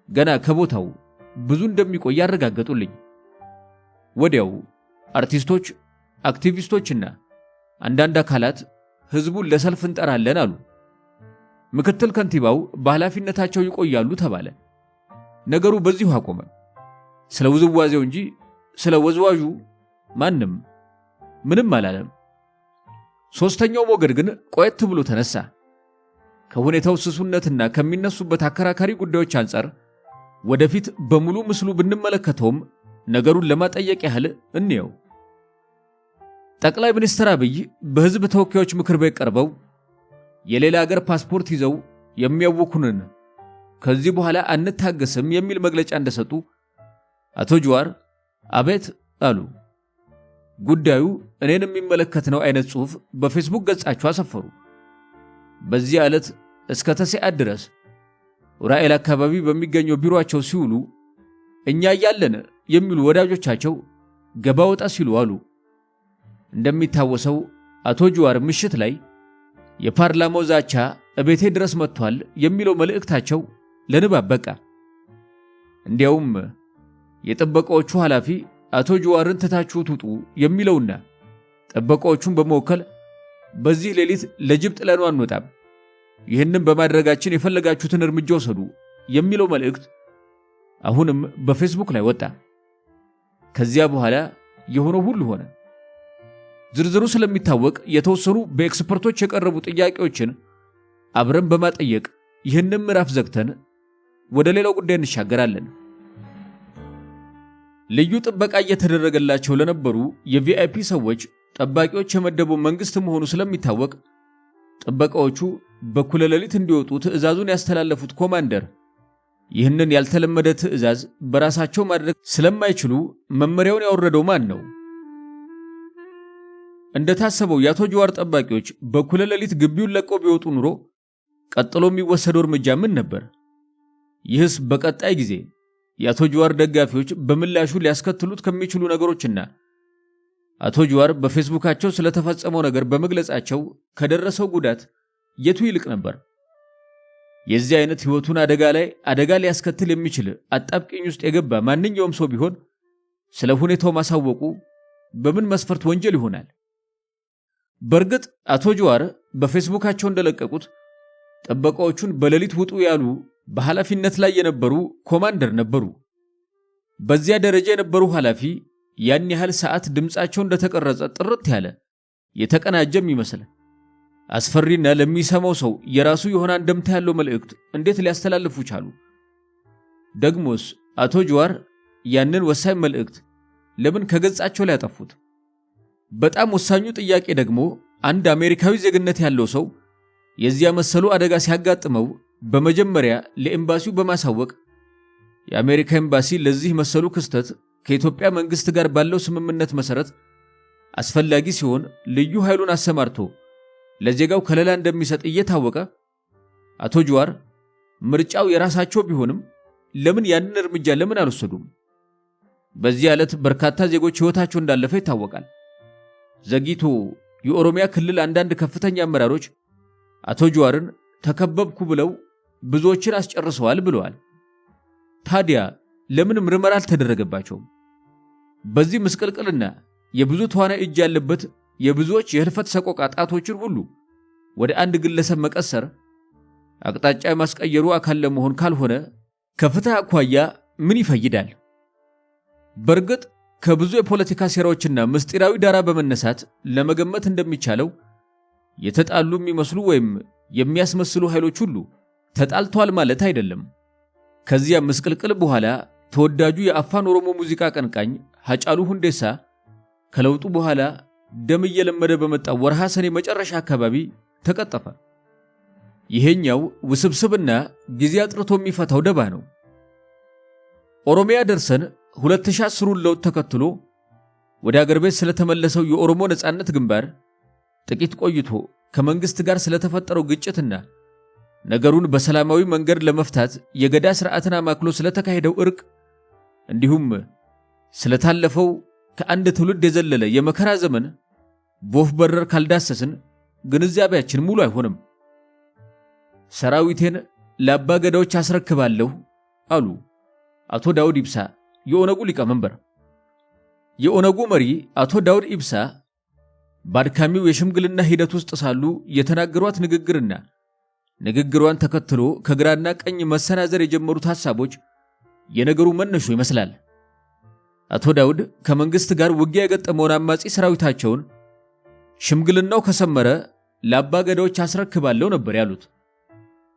ገና ከቦታው ብዙ እንደሚቆይ ያረጋገጡልኝ። ወዲያው አርቲስቶች፣ አክቲቪስቶችና አንዳንድ አካላት ህዝቡን ለሰልፍ እንጠራለን አሉ። ምክትል ከንቲባው በኃላፊነታቸው ይቆያሉ ተባለ። ነገሩ በዚሁ አቆመ። ስለ ውዝዋዜው እንጂ ስለ ወዝዋዡ ማንም ምንም አላለም። ሶስተኛው ሞገድ ግን ቆየት ብሎ ተነሳ። ከሁኔታው ስሱነትና ከሚነሱበት አከራካሪ ጉዳዮች አንጻር ወደፊት በሙሉ ምስሉ ብንመለከተውም ነገሩን ለማጠየቅ ያህል እንየው። ጠቅላይ ሚኒስትር አብይ በህዝብ ተወካዮች ምክር ቤት ቀርበው የሌላ ሀገር ፓስፖርት ይዘው የሚያውኩንን ከዚህ በኋላ አንታገስም የሚል መግለጫ እንደሰጡ አቶ ጀዋር አቤት አሉ። ጉዳዩ እኔን የሚመለከት ነው አይነት ጽሑፍ በፌስቡክ ገጻቸው አሰፈሩ። በዚህ ዕለት እስከ ተሰዓት ድረስ ራኤል አካባቢ በሚገኘው ቢሮአቸው ሲውሉ እኛ ያለን የሚሉ ወዳጆቻቸው ገባ ወጣ ሲሉ አሉ። እንደሚታወሰው አቶ ጀዋር ምሽት ላይ የፓርላማው ዛቻ እቤቴ ድረስ መጥቷል የሚለው መልእክታቸው ለንባብ በቃ። እንዲያውም የጥበቃዎቹ ኃላፊ አቶ ጀዋርን ትታችሁት ውጡ የሚለውና ጥበቃዎቹን በመወከል በዚህ ሌሊት ለጅብ ጥለኑ አንወጣም፣ ይህንን በማድረጋችን የፈለጋችሁትን እርምጃ ወሰዱ የሚለው መልእክት አሁንም በፌስቡክ ላይ ወጣ። ከዚያ በኋላ የሆነው ሁሉ ሆነ። ዝርዝሩ ስለሚታወቅ የተወሰኑ በኤክስፐርቶች የቀረቡ ጥያቄዎችን አብረን በማጠየቅ ይህንን ምዕራፍ ዘግተን ወደ ሌላው ጉዳይ እንሻገራለን። ልዩ ጥበቃ እየተደረገላቸው ለነበሩ የቪአይፒ ሰዎች ጠባቂዎች የመደበው መንግስት መሆኑ ስለሚታወቅ ጥበቃዎቹ በኩለ ሌሊት እንዲወጡ ትዕዛዙን ያስተላለፉት ኮማንደር ይህንን ያልተለመደ ትዕዛዝ በራሳቸው ማድረግ ስለማይችሉ መመሪያውን ያወረደው ማን ነው? እንደታሰበው የአቶ ጀዋር ጠባቂዎች በኩለ ሌሊት ግቢውን ለቀው ቢወጡ ኑሮ ቀጥሎ የሚወሰደው እርምጃ ምን ነበር? ይህስ በቀጣይ ጊዜ የአቶ ጀዋር ደጋፊዎች በምላሹ ሊያስከትሉት ከሚችሉ ነገሮችና አቶ ጀዋር በፌስቡካቸው ስለተፈጸመው ነገር በመግለጻቸው ከደረሰው ጉዳት የቱ ይልቅ ነበር? የዚህ አይነት ህይወቱን አደጋ ሊያስከትል የሚችል አጣብቂኝ ውስጥ የገባ ማንኛውም ሰው ቢሆን ስለ ሁኔታው ማሳወቁ በምን መስፈርት ወንጀል ይሆናል? በእርግጥ አቶ ጀዋር በፌስቡካቸው እንደለቀቁት ጥበቃዎቹን በሌሊት ውጡ ያሉ በኃላፊነት ላይ የነበሩ ኮማንደር ነበሩ። በዚያ ደረጃ የነበሩ ኃላፊ ያን ያህል ሰዓት ድምጻቸው እንደተቀረጸ ጥርት ያለ የተቀናጀም ይመስል አስፈሪና ለሚሰማው ሰው የራሱ የሆነ አንደምታ ያለው መልእክት እንዴት ሊያስተላልፉ ቻሉ? ደግሞስ አቶ ጀዋር ያንን ወሳኝ መልእክት ለምን ከገጻቸው ላይ ያጠፉት? በጣም ወሳኙ ጥያቄ ደግሞ አንድ አሜሪካዊ ዜግነት ያለው ሰው የዚያ መሰሉ አደጋ ሲያጋጥመው በመጀመሪያ ለኤምባሲው በማሳወቅ የአሜሪካ ኤምባሲ ለዚህ መሰሉ ክስተት ከኢትዮጵያ መንግስት ጋር ባለው ስምምነት መሰረት አስፈላጊ ሲሆን ልዩ ኃይሉን አሰማርቶ ለዜጋው ከለላ እንደሚሰጥ እየታወቀ አቶ ጀዋር ምርጫው የራሳቸው ቢሆንም ለምን ያንን እርምጃ ለምን አልወሰዱም? በዚህ ዕለት በርካታ ዜጎች ሕይወታቸው እንዳለፈ ይታወቃል። ዘግይቶ የኦሮሚያ ክልል አንዳንድ ከፍተኛ አመራሮች አቶ ጀዋርን ተከበብኩ ብለው ብዙዎችን አስጨርሰዋል ብለዋል። ታዲያ ለምን ምርመራ አልተደረገባቸውም? በዚህ ምስቅልቅልና የብዙ ተዋናይ እጅ ያለበት የብዙዎች የህልፈት ሰቆቃ ጣቶችን ሁሉ ወደ አንድ ግለሰብ መቀሰር አቅጣጫ የማስቀየሩ አካል ለመሆን ካልሆነ ከፍትህ አኳያ ምን ይፈይዳል? በእርግጥ ከብዙ የፖለቲካ ሴራዎችና ምስጢራዊ ዳራ በመነሳት ለመገመት እንደሚቻለው የተጣሉ የሚመስሉ ወይም የሚያስመስሉ ኃይሎች ሁሉ ተጣልተዋል ማለት አይደለም። ከዚያ ምስቅልቅል በኋላ ተወዳጁ የአፋን ኦሮሞ ሙዚቃ አቀንቃኝ ሃጫሉ ሁንዴሳ ከለውጡ በኋላ ደም እየለመደ በመጣው ወርሃ ሰኔ መጨረሻ አካባቢ ተቀጠፈ። ይሄኛው ውስብስብና ጊዜ አጥርቶ የሚፈታው ደባ ነው። ኦሮሚያ ደርሰን 2010ን ለውጥ ተከትሎ ወደ አገር ቤት ስለተመለሰው የኦሮሞ ነጻነት ግንባር ጥቂት ቆይቶ ከመንግስት ጋር ስለተፈጠረው ግጭትና ነገሩን በሰላማዊ መንገድ ለመፍታት የገዳ ስርዓትን አማክሎ ስለተካሄደው እርቅ እንዲሁም ስለታለፈው ከአንድ ትውልድ የዘለለ የመከራ ዘመን በወፍ በረር ካልዳሰስን ግንዛቤያችን ሙሉ አይሆንም። ሰራዊቴን ለአባ ገዳዎች አስረክባለሁ አሉ አቶ ዳውድ ኢብሳ የኦነጉ ሊቀመንበር። የኦነጉ መሪ አቶ ዳውድ ኢብሳ በአድካሚው የሽምግልና ሂደት ውስጥ ሳሉ የተናገሯት ንግግርና ንግግሯን ተከትሎ ከግራና ቀኝ መሰናዘር የጀመሩት ሐሳቦች የነገሩ መነሾ ይመስላል። አቶ ዳውድ ከመንግስት ጋር ውጊያ የገጠመውን አማጺ ሰራዊታቸውን ሽምግልናው ከሰመረ ለአባ ገዳዎች አስረክባለሁ ነበር ያሉት።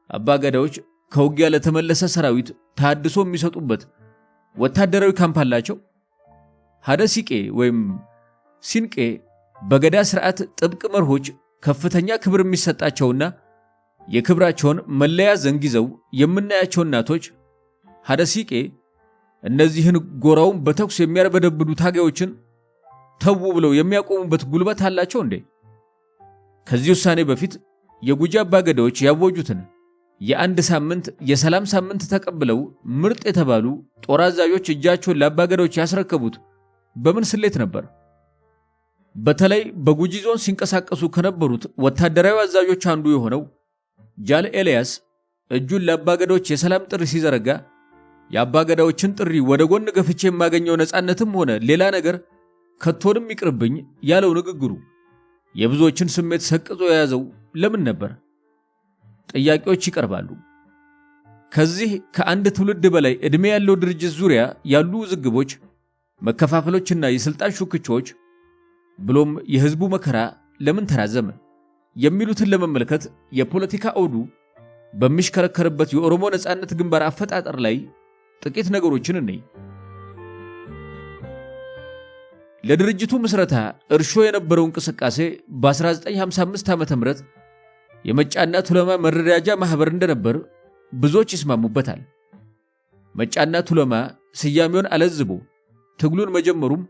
አባ ገዳዎች ከውጊያ ለተመለሰ ሰራዊት ተሐድሶ የሚሰጡበት ወታደራዊ ካምፕ አላቸው። ሀደ ሲቄ ወይም ሲንቄ በገዳ ስርዓት ጥብቅ መርሆች ከፍተኛ ክብር የሚሰጣቸውና የክብራቸውን መለያ ዘንግ ይዘው የምናያቸው እናቶች ሀደ ሲቄ እነዚህን ጎራውን በተኩስ የሚያርበደብዱ ታጋዮችን ተው ብለው የሚያቆሙበት ጉልበት አላቸው እንዴ? ከዚህ ውሳኔ በፊት የጉጂ አባ ገዳዎች ያወጁትን የአንድ ሳምንት የሰላም ሳምንት ተቀብለው ምርጥ የተባሉ ጦር አዛዦች እጃቸውን ለአባ ገዳዎች ያስረከቡት በምን ስሌት ነበር? በተለይ በጉጂ ዞን ሲንቀሳቀሱ ከነበሩት ወታደራዊ አዛዦች አንዱ የሆነው ጃል ኤልያስ እጁን ለአባ ገዳዎች የሰላም ጥሪ ሲዘረጋ የአባ ገዳዎችን ጥሪ ወደ ጎን ገፍቼ የማገኘው ነፃነትም ሆነ ሌላ ነገር ከቶንም ይቅርብኝ ያለው ንግግሩ የብዙዎችን ስሜት ሰቅዞ የያዘው ለምን ነበር? ጥያቄዎች ይቀርባሉ። ከዚህ ከአንድ ትውልድ በላይ ዕድሜ ያለው ድርጅት ዙሪያ ያሉ ውዝግቦች፣ መከፋፈሎችና የስልጣን ሹክቾች ብሎም የህዝቡ መከራ ለምን ተራዘመ የሚሉትን ለመመልከት የፖለቲካ አውዱ በሚሽከረከርበት የኦሮሞ ነጻነት ግንባር አፈጣጠር ላይ ጥቂት ነገሮችን እንይ። ለድርጅቱ ምስረታ እርሾ የነበረው እንቅስቃሴ በ1955 ዓ.ም የመጫና ቱለማ መረዳጃ ማህበር እንደነበር ብዙዎች ይስማሙበታል። መጫና ቱለማ ስያሜውን አለዝቦ ትግሉን መጀመሩም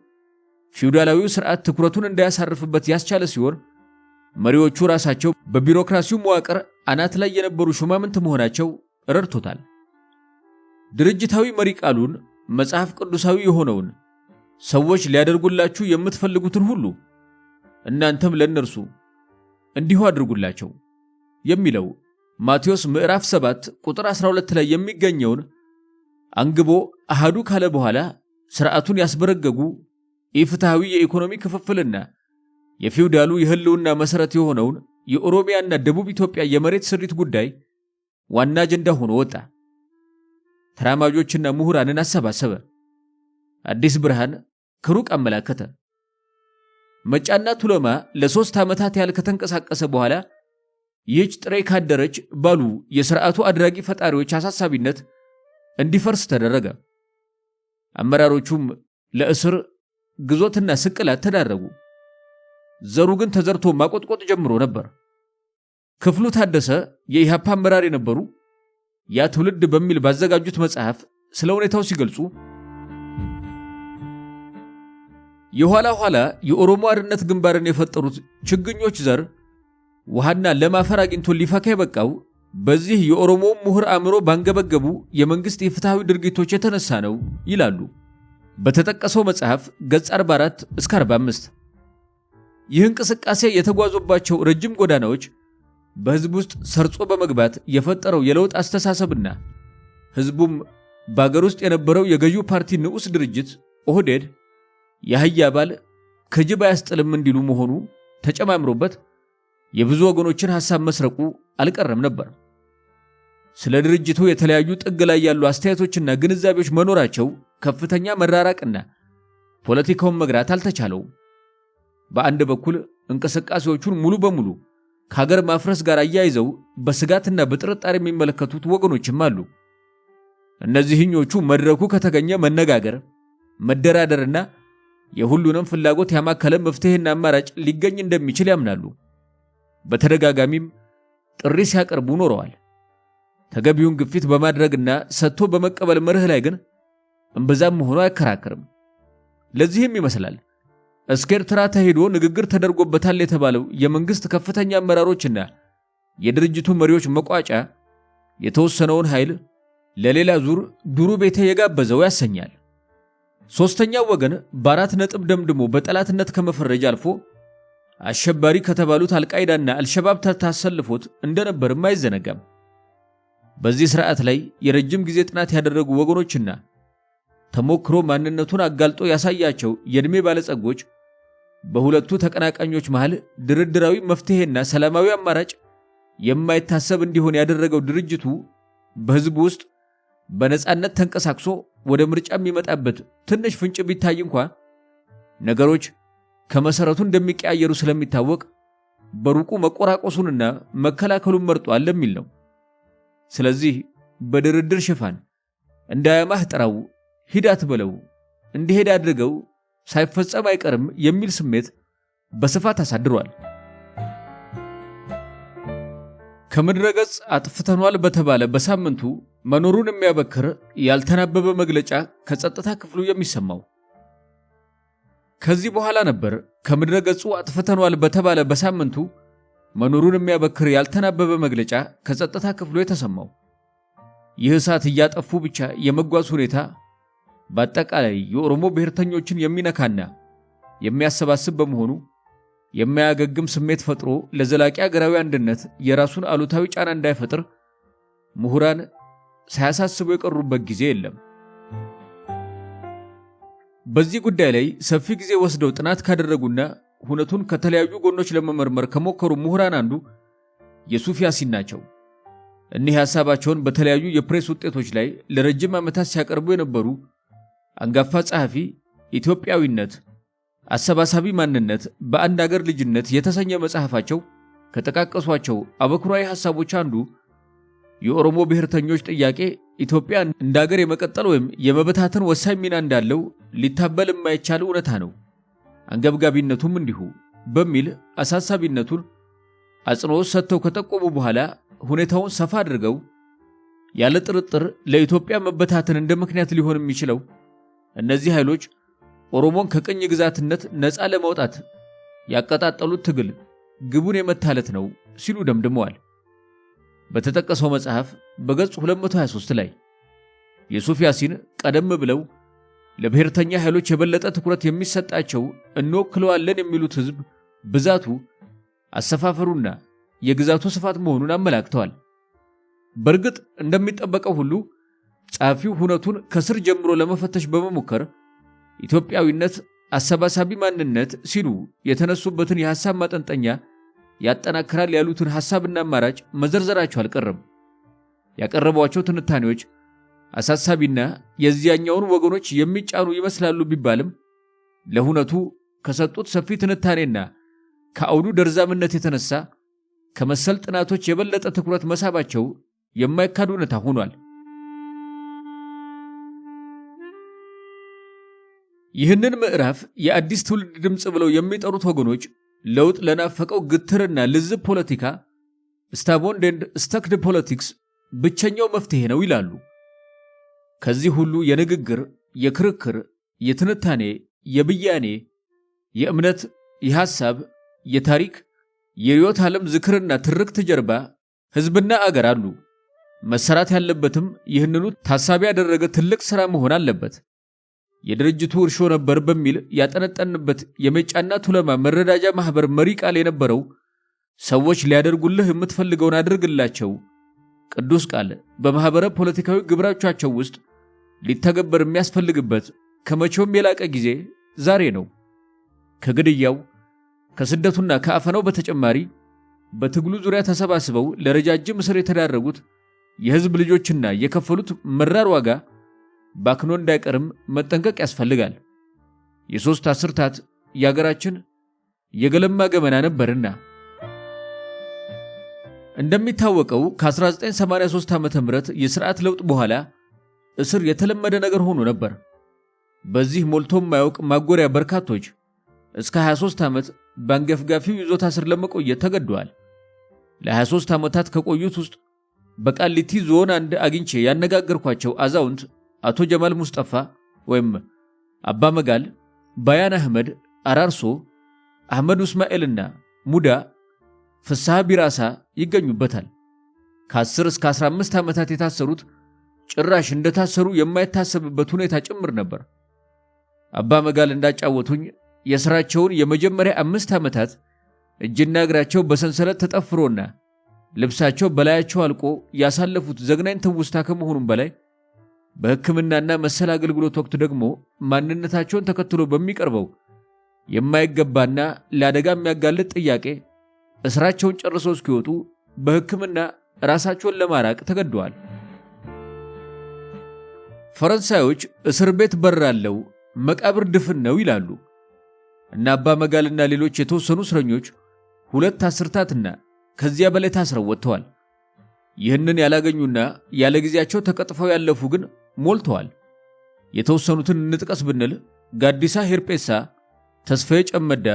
ፊውዳላዊው ስርዓት ትኩረቱን እንዳያሳርፍበት ያስቻለ ሲሆን መሪዎቹ ራሳቸው በቢሮክራሲው መዋቅር አናት ላይ የነበሩ ሹማምንት መሆናቸው ረድቶታል። ድርጅታዊ መሪ ቃሉን መጽሐፍ ቅዱሳዊ የሆነውን ሰዎች ሊያደርጉላችሁ የምትፈልጉትን ሁሉ እናንተም ለነርሱ እንዲሁ አድርጉላቸው የሚለው ማቴዎስ ምዕራፍ 7 ቁጥር 12 ላይ የሚገኘውን አንግቦ አሃዱ ካለ በኋላ ስርዓቱን ያስበረገጉ ኢፍትሃዊ የኢኮኖሚ ክፍፍልና የፊውዳሉ የህልውና መሰረት የሆነውን የኦሮሚያና ደቡብ ኢትዮጵያ የመሬት ስሪት ጉዳይ ዋና አጀንዳ ሆኖ ወጣ። ተራማጆችና ምሁራንን አሰባሰበ። አዲስ ብርሃን ከሩቅ አመላከተ። መጫና ቱለማ ለ3 ዓመታት ያህል ከተንቀሳቀሰ በኋላ ይህች ጥሬ ካደረች ባሉ የሥርዓቱ አድራጊ ፈጣሪዎች አሳሳቢነት እንዲፈርስ ተደረገ። አመራሮቹም ለእስር ግዞትና ስቅላት ተዳረጉ። ዘሩ ግን ተዘርቶ ማቆጥቆጥ ጀምሮ ነበር። ክፍሉ ታደሰ የኢሃፓ አመራር የነበሩ ያ ትውልድ በሚል ባዘጋጁት መጽሐፍ ስለ ሁኔታው ሲገልጹ የኋላ ኋላ የኦሮሞ አርነት ግንባርን የፈጠሩት ችግኞች ዘር ውሃና ለም አፈር አግኝቶ ሊፈካ የበቃው በዚህ የኦሮሞ ምሁር አእምሮ ባንገበገቡ የመንግስት የፍትሃዊ ድርጊቶች የተነሳ ነው ይላሉ። በተጠቀሰው መጽሐፍ ገጽ 44 እስከ 45 ይህ እንቅስቃሴ የተጓዙባቸው ረጅም ጎዳናዎች በህዝብ ውስጥ ሰርጾ በመግባት የፈጠረው የለውጥ አስተሳሰብና ህዝቡም በአገር ውስጥ የነበረው የገዢው ፓርቲ ንዑስ ድርጅት ኦህዴድ የአህያ ባል ከጅብ አያስጥልም እንዲሉ መሆኑ ተጨማምሮበት የብዙ ወገኖችን ሐሳብ መስረቁ አልቀረም ነበር። ስለ ድርጅቱ የተለያዩ ጥግ ላይ ያሉ አስተያየቶችና ግንዛቤዎች መኖራቸው ከፍተኛ መራራቅና ፖለቲካውን መግራት አልተቻለውም። በአንድ በኩል እንቅስቃሴዎቹን ሙሉ በሙሉ ከሀገር ማፍረስ ጋር አያይዘው በስጋትና በጥርጣሬ የሚመለከቱት ወገኖችም አሉ። እነዚህኞቹ መድረኩ ከተገኘ መነጋገር፣ መደራደርና የሁሉንም ፍላጎት ያማከለ መፍትሄና አማራጭ ሊገኝ እንደሚችል ያምናሉ። በተደጋጋሚም ጥሪ ሲያቀርቡ ኖረዋል። ተገቢውን ግፊት በማድረግና ሰጥቶ በመቀበል መርህ ላይ ግን እምብዛም መሆኑ አይከራከርም። ለዚህም ይመስላል እስከ ኤርትራ ተሄዶ ንግግር ተደርጎበታል የተባለው የመንግስት ከፍተኛ አመራሮችና የድርጅቱ መሪዎች መቋጫ የተወሰነውን ኃይል ለሌላ ዙር ዱሩ ቤቴ የጋበዘው ያሰኛል። ሶስተኛው ወገን በአራት ነጥብ ደምድሞ በጠላትነት ከመፈረጅ አልፎ አሸባሪ ከተባሉት አልቃይዳና አልሸባብ ታሰልፎት እንደነበርም አይዘነጋም። በዚህ ስርዓት ላይ የረጅም ጊዜ ጥናት ያደረጉ ወገኖችና ተሞክሮ ማንነቱን አጋልጦ ያሳያቸው የዕድሜ ባለጸጎች በሁለቱ ተቀናቃኞች መሃል ድርድራዊ መፍትሄና ሰላማዊ አማራጭ የማይታሰብ እንዲሆን ያደረገው ድርጅቱ በህዝቡ ውስጥ በነጻነት ተንቀሳቅሶ ወደ ምርጫ የሚመጣበት ትንሽ ፍንጭ ቢታይ እንኳን ነገሮች ከመሰረቱ እንደሚቀያየሩ ስለሚታወቅ በሩቁ መቆራቆሱንና መከላከሉን መርጧል ለሚል ነው። ስለዚህ በድርድር ሽፋን እንዳያማህ ጥራው፣ ሂዳት በለው፣ እንዲሄድ አድርገው ሳይፈጸም አይቀርም የሚል ስሜት በስፋት አሳድሯል። ከምድረ ገጽ አጥፍተኗል በተባለ በሳምንቱ መኖሩን የሚያበክር ያልተናበበ መግለጫ ከጸጥታ ክፍሉ የሚሰማው ከዚህ በኋላ ነበር። ከምድረ ገጹ አጥፍተኗል በተባለ በሳምንቱ መኖሩን የሚያበክር ያልተናበበ መግለጫ ከጸጥታ ክፍሉ የተሰማው። ይህ እሳት እያጠፉ ብቻ የመጓዝ ሁኔታ በአጠቃላይ የኦሮሞ ብሔርተኞችን የሚነካና የሚያሰባስብ በመሆኑ የማያገግም ስሜት ፈጥሮ ለዘላቂ አገራዊ አንድነት የራሱን አሉታዊ ጫና እንዳይፈጥር ምሁራን ሳያሳስቡ የቀሩበት ጊዜ የለም። በዚህ ጉዳይ ላይ ሰፊ ጊዜ ወስደው ጥናት ካደረጉና ሁነቱን ከተለያዩ ጎኖች ለመመርመር ከሞከሩ ምሁራን አንዱ የሱፍ ያሲን ናቸው። እኒህ ሐሳባቸውን በተለያዩ የፕሬስ ውጤቶች ላይ ለረጅም ዓመታት ሲያቀርቡ የነበሩ አንጋፋ ጸሐፊ ኢትዮጵያዊነት አሰባሳቢ ማንነት በአንድ አገር ልጅነት የተሰኘ መጽሐፋቸው ከጠቃቀሷቸው አበክሯዊ ሐሳቦች አንዱ የኦሮሞ ብሔርተኞች ጥያቄ ኢትዮጵያ እንደ አገር የመቀጠል ወይም የመበታተን ወሳኝ ሚና እንዳለው ሊታበል የማይቻል እውነታ ነው፣ አንገብጋቢነቱም እንዲሁ በሚል አሳሳቢነቱን አጽንዖት ሰጥተው ከጠቆሙ በኋላ ሁኔታውን ሰፋ አድርገው ያለ ጥርጥር ለኢትዮጵያ መበታተን እንደ ምክንያት ሊሆን የሚችለው እነዚህ ኃይሎች ኦሮሞን ከቅኝ ግዛትነት ነፃ ለማውጣት ያቀጣጠሉት ትግል ግቡን የመታለት ነው ሲሉ ደምድመዋል። በተጠቀሰው መጽሐፍ በገጽ 223 ላይ የሱፍ ያሲን ቀደም ብለው ለብሔርተኛ ኃይሎች የበለጠ ትኩረት የሚሰጣቸው እንወክለዋለን የሚሉት ሕዝብ ብዛቱ፣ አሰፋፈሩና የግዛቱ ስፋት መሆኑን አመላክተዋል። በእርግጥ እንደሚጠበቀው ሁሉ ጸሐፊው ሁነቱን ከስር ጀምሮ ለመፈተሽ በመሞከር ኢትዮጵያዊነት አሰባሳቢ ማንነት ሲሉ የተነሱበትን የሐሳብ ማጠንጠኛ ያጠናክራል ያሉትን ሐሳብና አማራጭ መዘርዘራቸው አልቀረም። ያቀረቧቸው ትንታኔዎች አሳሳቢና የዚያኛውን ወገኖች የሚጫኑ ይመስላሉ ቢባልም ለሁነቱ ከሰጡት ሰፊ ትንታኔና ከአውዱ ደርዛምነት የተነሳ ከመሰል ጥናቶች የበለጠ ትኩረት መሳባቸው የማይካድ እውነታ ሆኗል። ይህንን ምዕራፍ የአዲስ ትውልድ ድምፅ ብለው የሚጠሩት ወገኖች ለውጥ ለናፈቀው ግትርና ልዝብ ፖለቲካ ስታቦንድ ኤንድ ስተክድ ፖለቲክስ ብቸኛው መፍትሄ ነው ይላሉ። ከዚህ ሁሉ የንግግር፣ የክርክር፣ የትንታኔ፣ የብያኔ፣ የእምነት፣ የሐሳብ፣ የታሪክ፣ የርዕዮተ ዓለም ዝክርና ትርክት ጀርባ ሕዝብና አገር አሉ። መሰራት ያለበትም ይህንኑ ታሳቢ ያደረገ ትልቅ ሥራ መሆን አለበት። የድርጅቱ እርሾ ነበር በሚል ያጠነጠንበት የሜጫና ቱለማ መረዳጃ ማህበር መሪ ቃል የነበረው ሰዎች ሊያደርጉልህ የምትፈልገውን አድርግላቸው ቅዱስ ቃል በማህበረ ፖለቲካዊ ግብራቻቸው ውስጥ ሊተገበር የሚያስፈልግበት ከመቼውም የላቀ ጊዜ ዛሬ ነው። ከግድያው ከስደቱና ከአፈናው በተጨማሪ በትግሉ ዙሪያ ተሰባስበው ለረጃጅም እስር የተዳረጉት የሕዝብ ልጆችና የከፈሉት መራር ዋጋ ባክኖ እንዳይቀርም መጠንቀቅ ያስፈልጋል። የሦስት አስርታት የአገራችን የገለማ ገመና ነበርና። እንደሚታወቀው ከ1983 ዓ.ም የሥርዓት ለውጥ በኋላ እስር የተለመደ ነገር ሆኖ ነበር። በዚህ ሞልቶ የማያውቅ ማጎሪያ በርካቶች እስከ 23 ዓመት በአንገፍጋፊው ይዞታ ስር ለመቆየት ተገደዋል። ለ23 ዓመታት ከቆዩት ውስጥ በቃሊቲ ዞን 1 አግኝቼ ያነጋገርኳቸው አዛውንት አቶ ጀማል ሙስጠፋ ወይም አባ መጋል፣ ባያን አህመድ፣ አራርሶ፣ አህመድ እስማኤልና ሙዳ ፍስሐ ቢራሳ ይገኙበታል። ከ10 እስከ 15 ዓመታት የታሰሩት ጭራሽ እንደታሰሩ የማይታሰብበት ሁኔታ ጭምር ነበር። አባ መጋል እንዳጫወቱኝ የሥራቸውን የመጀመሪያ 5 ዓመታት እጅና እግራቸው በሰንሰለት ተጠፍሮና ልብሳቸው በላያቸው አልቆ ያሳለፉት ዘግናኝ ትውስታ ከመሆኑም በላይ በሕክምናና መሰል አገልግሎት ወቅት ደግሞ ማንነታቸውን ተከትሎ በሚቀርበው የማይገባና ለአደጋ የሚያጋልጥ ጥያቄ እስራቸውን ጨርሰው እስኪወጡ በሕክምና ራሳቸውን ለማራቅ ተገደዋል። ፈረንሳዮች እስር ቤት በር አለው፣ መቃብር ድፍን ነው ይላሉ እና አባ መጋልና ሌሎች የተወሰኑ እስረኞች 2 አስርታትና ከዚያ በላይ ታስረው ወጥተዋል። ይህንን ያላገኙና ያለ ጊዜያቸው ተቀጥፈው ያለፉ ግን ሞልተዋል። የተወሰኑትን እንጥቀስ ብንል ጋዲሳ ሄርጴሳ፣ ተስፋዬ ጨመዳ፣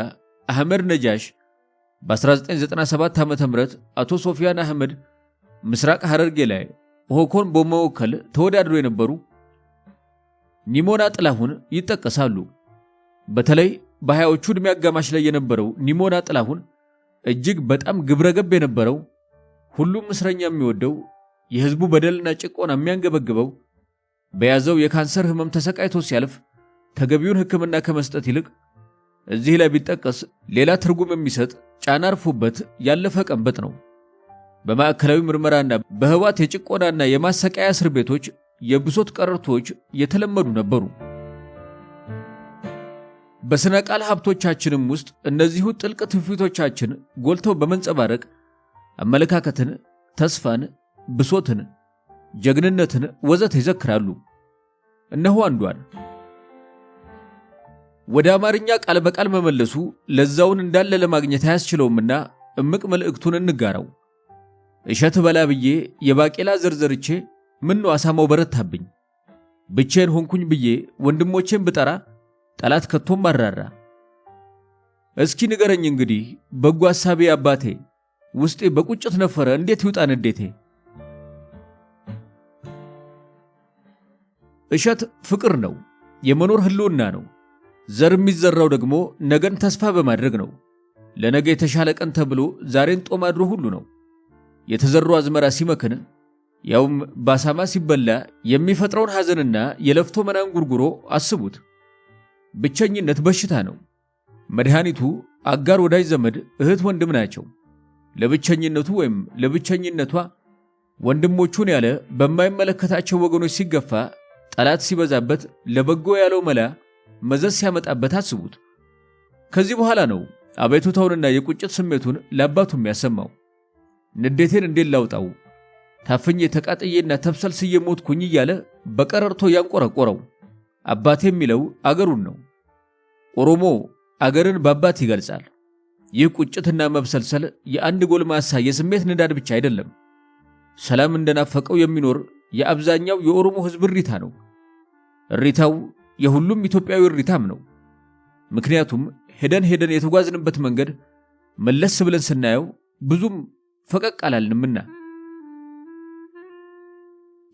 አህመድ ነጃሽ፣ በ1997 ዓ.ም አቶ ሶፊያን አህመድ ምስራቅ ሐረርጌ ላይ ኦኮን በመወከል ተወዳድሮ የነበሩ ኒሞና ጥላሁን ይጠቀሳሉ። በተለይ በሃያዎቹ ዕድሜ አጋማሽ ላይ የነበረው ኒሞና ጥላሁን እጅግ በጣም ግብረገብ የነበረው፣ ሁሉም እስረኛ የሚወደው፣ የሕዝቡ በደልና ጭቆና የሚያንገበግበው፣ በያዘው የካንሰር ህመም ተሰቃይቶ ሲያልፍ ተገቢውን ሕክምና ከመስጠት ይልቅ እዚህ ላይ ቢጠቀስ ሌላ ትርጉም የሚሰጥ ጫና አርፎበት ያለፈ ቀንበጥ ነው። በማዕከላዊ ምርመራና በህዋት የጭቆናና የማሰቃያ እስር ቤቶች የብሶት ቀረርቶች የተለመዱ ነበሩ። በስነ ቃል ሀብቶቻችንም ውስጥ እነዚሁ ጥልቅ ትውፊቶቻችን ጎልተው በመንጸባረቅ አመለካከትን፣ ተስፋን፣ ብሶትን፣ ጀግንነትን ወዘተ ይዘክራሉ። እነሆ አንዷን ወደ አማርኛ ቃል በቃል መመለሱ ለዛውን እንዳለ ለማግኘት አያስችለውምና እምቅ መልእክቱን እንጋራው። እሸት በላ ብዬ የባቄላ ዘርዘርቼ ምን ነው አሳማው በረታብኝ፣ ብቻዬን ሆንኩኝ ብዬ ወንድሞቼን ብጠራ ጠላት ከቶም አራራ። እስኪ ንገረኝ እንግዲህ በጎ ሐሳቤ አባቴ፣ ውስጤ በቁጭት ነፈረ እንዴት ይውጣ ንዴቴ። እሸት ፍቅር ነው፣ የመኖር ህልውና ነው። ዘር የሚዘራው ደግሞ ነገን ተስፋ በማድረግ ነው። ለነገ የተሻለ ቀን ተብሎ ዛሬን ጦም አድሮ ሁሉ ነው። የተዘሩ አዝመራ ሲመክን ያውም ባሳማ ሲበላ የሚፈጥረውን ሐዘንና የለፍቶ መናን ጉርጉሮ አስቡት። ብቸኝነት በሽታ ነው። መድኃኒቱ አጋር፣ ወዳጅ፣ ዘመድ፣ እህት፣ ወንድም ናቸው። ለብቸኝነቱ ወይም ለብቸኝነቷ ወንድሞቹን ያለ በማይመለከታቸው ወገኖች ሲገፋ፣ ጠላት ሲበዛበት ለበጎ ያለው መላ መዘዝ ሲያመጣበት አስቡት። ከዚህ በኋላ ነው አቤቱታውንና የቁጭት ስሜቱን ለአባቱ የሚያሰማው። ንዴቴን እንዴት ላውጣው፣ ታፍኜ ተቃጥዬና ተብሰልስዬ ሞትኩኝ እያለ በቀረርቶ ያንቆረቆረው። አባቴ የሚለው አገሩን ነው። ኦሮሞ አገርን በአባት ይገልጻል። ይህ ቁጭትና መብሰልሰል የአንድ ጎልማሳ የስሜት ንዳድ ብቻ አይደለም። ሰላም እንደናፈቀው የሚኖር የአብዛኛው የኦሮሞ ሕዝብ እሪታ ነው። እሪታው የሁሉም ኢትዮጵያዊ እሪታም ነው። ምክንያቱም ሄደን የተጓዝንበት መንገድ መለስ ብለን ስናየው ብዙም ፈቀቅ አላልንምና።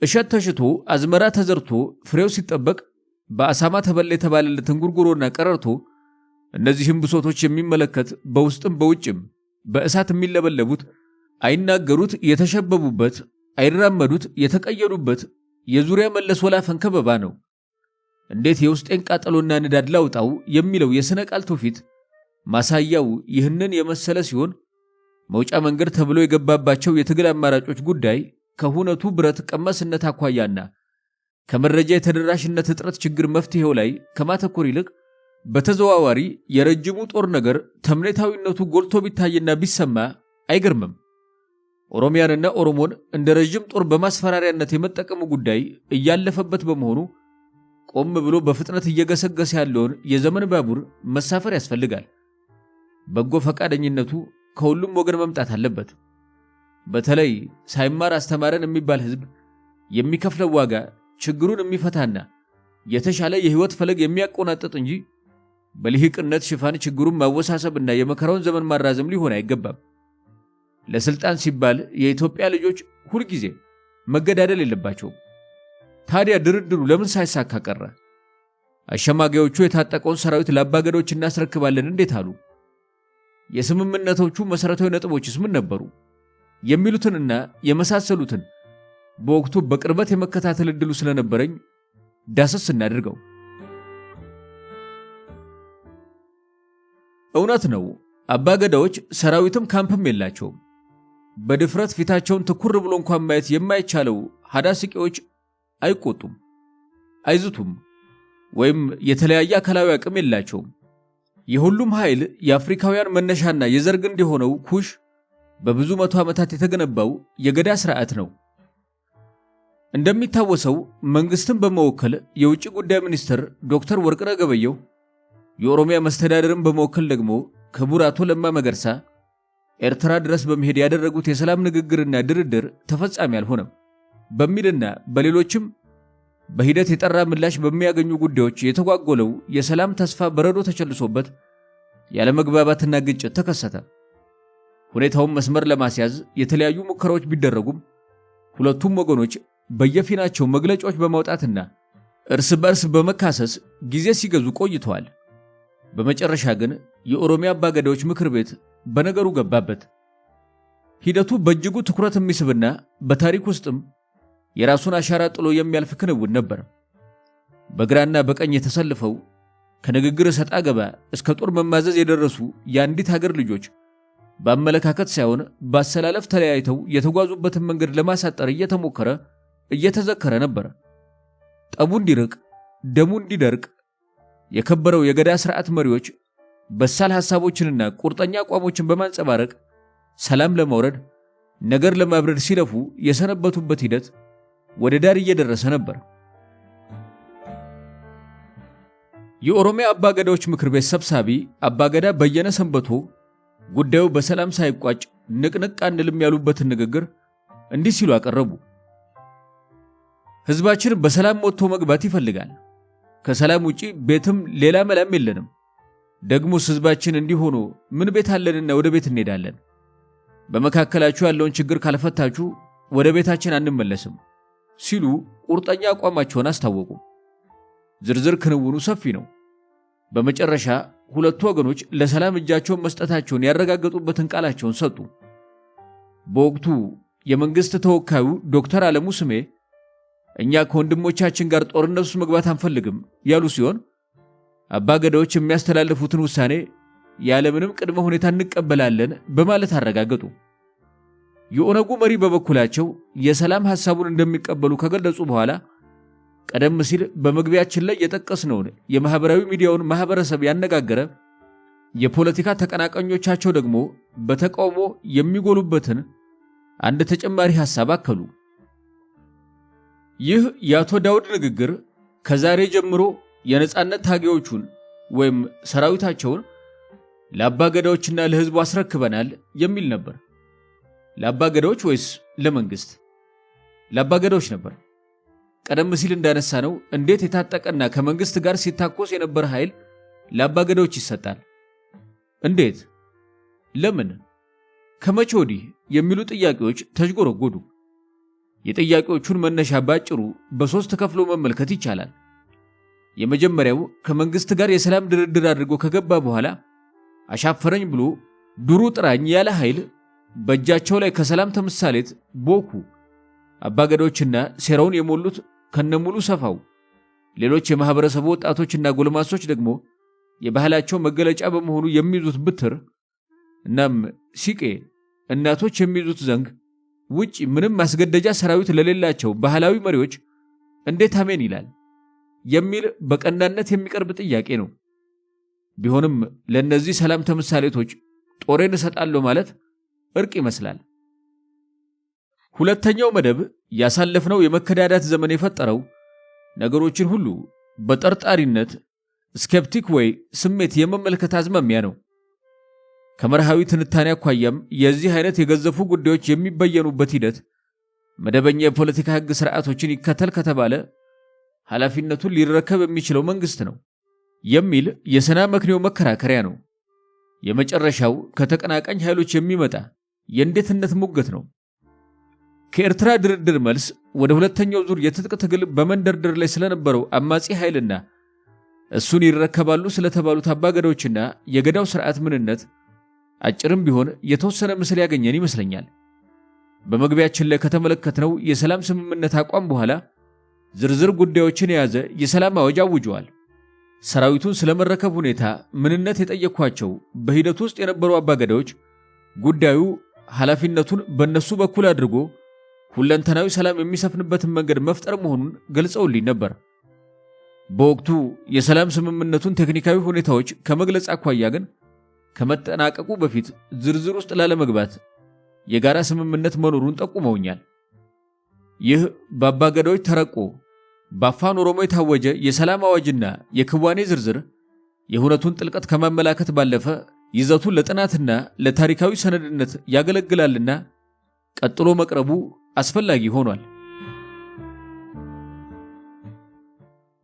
እሸት ተሽቶ አዝመራ ተዘርቶ ፍሬው ሲጠበቅ በአሳማ ተበላ የተባለለትን ጉርጉሮና ቀረርቶ እነዚህም ብሶቶች የሚመለከት በውስጥም በውጭም በእሳት የሚለበለቡት አይናገሩት የተሸበቡበት አይራመዱት የተቀየዱበት የዙሪያ መለስ ወላፈን ከበባ ነው። እንዴት የውስጤን ቃጠሎና ንዳድ ላውጣው የሚለው የሥነ ቃል ትውፊት ማሳያው ይህንን የመሰለ ሲሆን መውጫ መንገድ ተብሎ የገባባቸው የትግል አማራጮች ጉዳይ ከሁነቱ ብረት ቀመስነት አኳያና ከመረጃ የተደራሽነት እጥረት ችግር መፍትሄው ላይ ከማተኮር ይልቅ በተዘዋዋሪ የረጅሙ ጦር ነገር ተምኔታዊነቱ ጎልቶ ቢታይና ቢሰማ አይገርምም። ኦሮሚያንና ኦሮሞን እንደ ረጅም ጦር በማስፈራሪያነት የመጠቀሙ ጉዳይ እያለፈበት በመሆኑ ቆም ብሎ በፍጥነት እየገሰገሰ ያለውን የዘመን ባቡር መሳፈር ያስፈልጋል። በጎ ፈቃደኝነቱ ከሁሉም ወገን መምጣት አለበት። በተለይ ሳይማር አስተማረን የሚባል ሕዝብ የሚከፍለው ዋጋ ችግሩን የሚፈታና የተሻለ የህይወት ፈለግ የሚያቆናጥጥ እንጂ በልሂቅነት ሽፋን ችግሩን ማወሳሰብና የመከራውን ዘመን ማራዘም ሊሆን አይገባም። ለስልጣን ሲባል የኢትዮጵያ ልጆች ሁልጊዜ መገዳደል የለባቸውም። ታዲያ ድርድሩ ለምን ሳይሳካ ቀረ? አሸማጊዎቹ የታጠቀውን ሰራዊት ለአባገዶች እናስረክባለን እንዴት አሉ? የስምምነቶቹ መሰረታዊ ነጥቦችስ ምን ነበሩ? የሚሉትንና የመሳሰሉትን በወቅቱ በቅርበት የመከታተል ዕድሉ ስለነበረኝ ዳሰስ እናድርገው። እውነት ነው፣ አባገዳዎች ሰራዊትም ካምፕም የላቸውም። በድፍረት ፊታቸውን ትኩር ብሎ እንኳን ማየት የማይቻለው ሐዳስቂዎች አይቆጡም፣ አይዝቱም፣ ወይም የተለያየ አካላዊ አቅም የላቸውም። የሁሉም ኃይል የአፍሪካውያን መነሻና የዘር ግንድ የሆነው ኩሽ በብዙ መቶ ዓመታት የተገነባው የገዳ ሥርዓት ነው። እንደሚታወሰው መንግስትን በመወከል የውጭ ጉዳይ ሚኒስትር ዶክተር ወርቅነህ ገበየሁ፣ የኦሮሚያ መስተዳድርን በመወከል ደግሞ ክቡር አቶ ለማ መገርሳ ኤርትራ ድረስ በመሄድ ያደረጉት የሰላም ንግግርና ድርድር ተፈጻሚ አልሆነም በሚልና በሌሎችም በሂደት የጠራ ምላሽ በሚያገኙ ጉዳዮች የተጓጎለው የሰላም ተስፋ በረዶ ተቸልሶበት ያለመግባባትና ግጭት ተከሰተ። ሁኔታውን መስመር ለማስያዝ የተለያዩ ሙከራዎች ቢደረጉም ሁለቱም ወገኖች በየፊናቸው መግለጫዎች በማውጣትና እርስ በርስ በመካሰስ ጊዜ ሲገዙ ቆይተዋል። በመጨረሻ ግን የኦሮሚያ አባገዳዎች ምክር ቤት በነገሩ ገባበት። ሂደቱ በእጅጉ ትኩረት የሚስብና በታሪክ ውስጥም የራሱን አሻራ ጥሎ የሚያልፍ ክንውን ነበር። በግራና በቀኝ የተሰልፈው ከንግግር ሰጣ ገባ እስከ ጦር መማዘዝ የደረሱ የአንዲት ሀገር ልጆች በአመለካከት ሳይሆን በአሰላለፍ ተለያይተው የተጓዙበትን መንገድ ለማሳጠር እየተሞከረ እየተዘከረ ነበር። ጠቡ እንዲርቅ፣ ደሙ እንዲደርቅ የከበረው የገዳ ሥርዓት መሪዎች በሳል ሐሳቦችንና ቁርጠኛ አቋሞችን በማንጸባረቅ ሰላም ለማውረድ ነገር ለማብረድ ሲለፉ የሰነበቱበት ሂደት ወደ ዳር እየደረሰ ነበር። የኦሮሚያ አባገዳዎች ምክር ቤት ሰብሳቢ አባገዳ በየነ ሰንበቶ ጉዳዩ በሰላም ሳይቋጭ ንቅንቅ አንልም ያሉበትን ንግግር እንዲህ ሲሉ አቀረቡ። ሕዝባችን በሰላም ወጥቶ መግባት ይፈልጋል። ከሰላም ውጪ ቤትም ሌላ መላም የለንም። ደግሞስ ሕዝባችን እንዲሆኑ ምን ቤት አለንና ወደ ቤት እንሄዳለን? በመካከላችሁ ያለውን ችግር ካልፈታችሁ ወደ ቤታችን አንመለስም ሲሉ ቁርጠኛ አቋማቸውን አስታወቁ። ዝርዝር ክንውኑ ሰፊ ነው። በመጨረሻ ሁለቱ ወገኖች ለሰላም እጃቸውን መስጠታቸውን ያረጋገጡበትን ቃላቸውን ሰጡ። በወቅቱ የመንግስት ተወካዩ ዶክተር አለሙ ስሜ እኛ ከወንድሞቻችን ጋር ጦርነት ውስጥ መግባት አንፈልግም ያሉ ሲሆን አባገዳዎች የሚያስተላልፉትን ውሳኔ ያለምንም ቅድመ ሁኔታ እንቀበላለን በማለት አረጋገጡ። የኦነጉ መሪ በበኩላቸው የሰላም ሐሳቡን እንደሚቀበሉ ከገለጹ በኋላ ቀደም ሲል በመግቢያችን ላይ የጠቀስነውን የማህበራዊ ሚዲያውን ማህበረሰብ ያነጋገረ የፖለቲካ ተቀናቃኞቻቸው ደግሞ በተቃውሞ የሚጎሉበትን አንድ ተጨማሪ ሐሳብ አከሉ። ይህ የአቶ ዳውድ ንግግር ከዛሬ ጀምሮ የነጻነት ታጋዮቹን ወይም ሰራዊታቸውን ለአባገዳዎችና ለሕዝቡ አስረክበናል የሚል ነበር። ለአባገዳዎች ወይስ ለመንግስት? ለአባገዳዎች ነበር። ቀደም ሲል እንዳነሳ ነው እንዴት የታጠቀና ከመንግስት ጋር ሲታኮስ የነበረ ኃይል ለአባገዳዎች ይሰጣል? እንዴት? ለምን? ከመቼ ወዲህ የሚሉ ጥያቄዎች ተዥጎረጎዱ። የጥያቄዎቹን መነሻ ባጭሩ በሶስት ከፍሎ መመልከት ይቻላል። የመጀመሪያው ከመንግስት ጋር የሰላም ድርድር አድርጎ ከገባ በኋላ አሻፈረኝ ብሎ ዱሩ ጥራኝ ያለ ኃይል በእጃቸው ላይ ከሰላም ተምሳሌት ቦኩ አባገዳዎችና ሴራውን የሞሉት ከነሙሉ ሰፋው ሌሎች የማህበረሰቡ ወጣቶችና ጎልማሶች ደግሞ የባህላቸው መገለጫ በመሆኑ የሚይዙት ብትር እናም ሲቄ እናቶች የሚይዙት ዘንግ ውጪ ምንም ማስገደጃ ሰራዊት ለሌላቸው ባህላዊ መሪዎች እንዴት አሜን ይላል የሚል በቀናነት የሚቀርብ ጥያቄ ነው። ቢሆንም ለእነዚህ ሰላም ተምሳሌቶች ጦሬን እሰጣለሁ ማለት እርቅ ይመስላል። ሁለተኛው መደብ ያሳለፍነው የመከዳዳት ዘመን የፈጠረው ነገሮችን ሁሉ በጠርጣሪነት ስኬፕቲክ ወይ ስሜት የመመልከት አዝማሚያ ነው። ከመርሃዊ ትንታኔ አኳያም የዚህ አይነት የገዘፉ ጉዳዮች የሚበየኑበት ሂደት መደበኛ የፖለቲካ ሕግ ስርዓቶችን ይከተል ከተባለ ኃላፊነቱን ሊረከብ የሚችለው መንግስት ነው የሚል የሰና መክንዮ መከራከሪያ ነው። የመጨረሻው ከተቀናቃኝ ኃይሎች የሚመጣ የእንዴትነት ሙግት ነው። ከኤርትራ ድርድር መልስ ወደ ሁለተኛው ዙር የትጥቅ ትግል በመንደርደር ላይ ስለነበረው አማጺ ኃይልና እሱን ይረከባሉ ስለተባሉት አባገዳዎችና የገዳው ስርዓት ምንነት አጭርም ቢሆን የተወሰነ ምስል ያገኘን ይመስለኛል። በመግቢያችን ላይ ከተመለከትነው የሰላም ስምምነት አቋም በኋላ ዝርዝር ጉዳዮችን የያዘ የሰላም አዋጅ አውጀዋል። ሰራዊቱን ስለመረከብ ሁኔታ ምንነት የጠየኳቸው በሂደቱ ውስጥ የነበሩ አባገዳዎች ጉዳዩ ኃላፊነቱን በእነሱ በኩል አድርጎ ሁለንተናዊ ሰላም የሚሰፍንበትን መንገድ መፍጠር መሆኑን ገልጸውልኝ ነበር። በወቅቱ የሰላም ስምምነቱን ቴክኒካዊ ሁኔታዎች ከመግለጽ አኳያ ግን ከመጠናቀቁ በፊት ዝርዝር ውስጥ ላለመግባት የጋራ ስምምነት መኖሩን ጠቁመውኛል። ይህ በአባገዳዎች ተረቆ በአፋን ኦሮሞ የታወጀ የሰላም አዋጅና የክዋኔ ዝርዝር የሁነቱን ጥልቀት ከማመላከት ባለፈ ይዘቱን ለጥናትና ለታሪካዊ ሰነድነት ያገለግላልና ቀጥሎ መቅረቡ አስፈላጊ ሆኗል።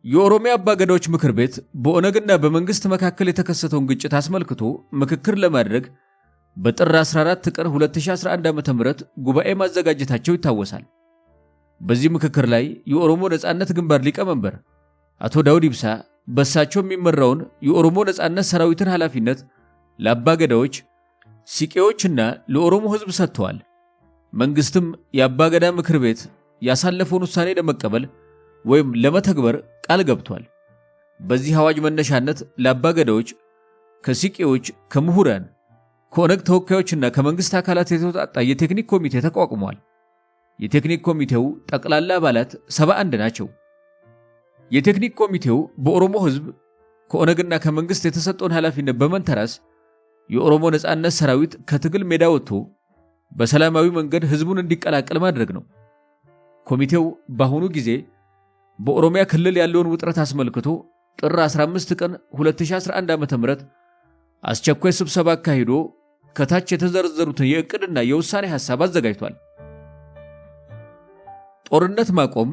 የኦሮሚያ አባገዳዎች ምክር ቤት በኦነግና በመንግስት መካከል የተከሰተውን ግጭት አስመልክቶ ምክክር ለማድረግ በጥር 14 ቀን 2011 ዓ.ም ጉባኤ ማዘጋጀታቸው ይታወሳል። በዚህ ምክክር ላይ የኦሮሞ ነጻነት ግንባር ሊቀመንበር አቶ ዳውድ ኢብሳ በእሳቸው የሚመራውን የኦሮሞ ነጻነት ሰራዊትን ኃላፊነት ለአባገዳዎች፣ ሲቄዎችና ለኦሮሞ ሕዝብ ሰጥተዋል። መንግስትም የአባገዳ ምክር ቤት ያሳለፈውን ውሳኔ ለመቀበል ወይም ለመተግበር ቃል ገብቷል። በዚህ አዋጅ መነሻነት ለአባገዳዎች ከሲቄዎች፣ ከምሁራን፣ ከኦነግ ተወካዮችና ከመንግስት አካላት የተውጣጣ የቴክኒክ ኮሚቴ ተቋቁሟል። የቴክኒክ ኮሚቴው ጠቅላላ አባላት 71 ናቸው። የቴክኒክ ኮሚቴው በኦሮሞ ሕዝብ ከኦነግና ከመንግስት የተሰጠውን ኃላፊነት በመንተራስ የኦሮሞ ነጻነት ሰራዊት ከትግል ሜዳ ወጥቶ በሰላማዊ መንገድ ሕዝቡን እንዲቀላቀል ማድረግ ነው። ኮሚቴው በአሁኑ ጊዜ በኦሮሚያ ክልል ያለውን ውጥረት አስመልክቶ ጥር 15 ቀን 2011 ዓ.ም አስቸኳይ ስብሰባ አካሂዶ ከታች የተዘረዘሩትን የእቅድና የውሳኔ ሐሳብ አዘጋጅቷል። ጦርነት ማቆም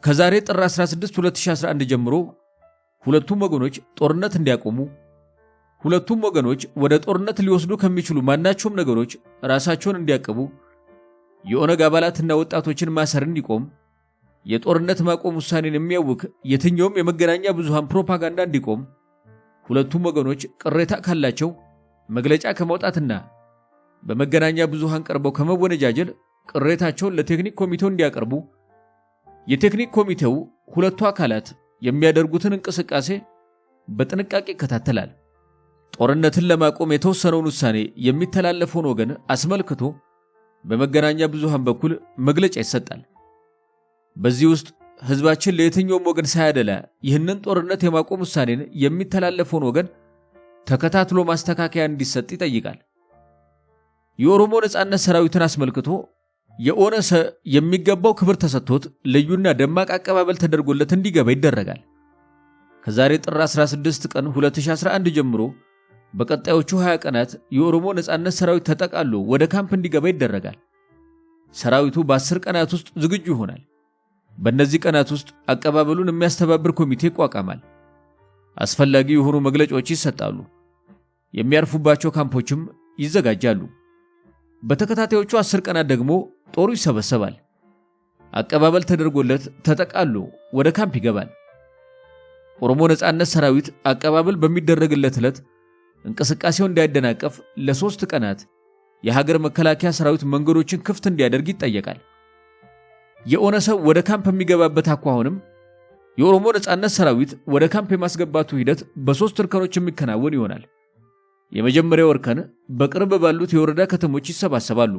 ከዛሬ ጥር 16 2011 ጀምሮ ሁለቱም ወገኖች ጦርነት እንዲያቆሙ፣ ሁለቱም ወገኖች ወደ ጦርነት ሊወስዱ ከሚችሉ ማናቸውም ነገሮች ራሳቸውን እንዲያቀቡ፣ የኦነግ አባላትና ወጣቶችን ማሰር እንዲቆም፣ የጦርነት ማቆም ውሳኔን የሚያውክ የትኛውም የመገናኛ ብዙሃን ፕሮፓጋንዳ እንዲቆም፣ ሁለቱም ወገኖች ቅሬታ ካላቸው መግለጫ ከማውጣትና በመገናኛ ብዙሃን ቀርበው ከመወነጃጀል ቅሬታቸውን ለቴክኒክ ኮሚቴው እንዲያቀርቡ፣ የቴክኒክ ኮሚቴው ሁለቱ አካላት የሚያደርጉትን እንቅስቃሴ በጥንቃቄ ይከታተላል። ጦርነትን ለማቆም የተወሰነውን ውሳኔ የሚተላለፈውን ወገን አስመልክቶ በመገናኛ ብዙሃን በኩል መግለጫ ይሰጣል። በዚህ ውስጥ ህዝባችን ለየትኛውም ወገን ሳያደላ ይህንን ጦርነት የማቆም ውሳኔን የሚተላለፈውን ወገን ተከታትሎ ማስተካከያ እንዲሰጥ ይጠይቃል። የኦሮሞ ነጻነት ሰራዊትን አስመልክቶ የኦነሰ የሚገባው ክብር ተሰጥቶት ልዩና ደማቅ አቀባበል ተደርጎለት እንዲገባ ይደረጋል። ከዛሬ ጥር 16 ቀን 2011 ጀምሮ በቀጣዮቹ 20 ቀናት የኦሮሞ ነጻነት ሰራዊት ተጠቃሎ ወደ ካምፕ እንዲገባ ይደረጋል። ሰራዊቱ በ10 ቀናት ውስጥ ዝግጁ ይሆናል። በእነዚህ ቀናት ውስጥ አቀባበሉን የሚያስተባብር ኮሚቴ ይቋቋማል። አስፈላጊ የሆኑ መግለጫዎች ይሰጣሉ። የሚያርፉባቸው ካምፖችም ይዘጋጃሉ። በተከታታዮቹ 10 ቀናት ደግሞ ጦሩ ይሰበሰባል። አቀባበል ተደርጎለት ተጠቃሎ ወደ ካምፕ ይገባል። ኦሮሞ ነጻነት ሰራዊት አቀባበል በሚደረግለት ዕለት እንቅስቃሴው እንዳይደናቀፍ ለ3 ቀናት የሀገር መከላከያ ሰራዊት መንገዶችን ክፍት እንዲያደርግ ይጠየቃል። የኦነሰ ወደ ካምፕ የሚገባበት አኳኋንም የኦሮሞ ነጻነት ሰራዊት ወደ ካምፕ የማስገባቱ ሂደት በ3 እርከኖች የሚከናወን ይሆናል። የመጀመሪያው እርከን በቅርብ ባሉት የወረዳ ከተሞች ይሰባሰባሉ።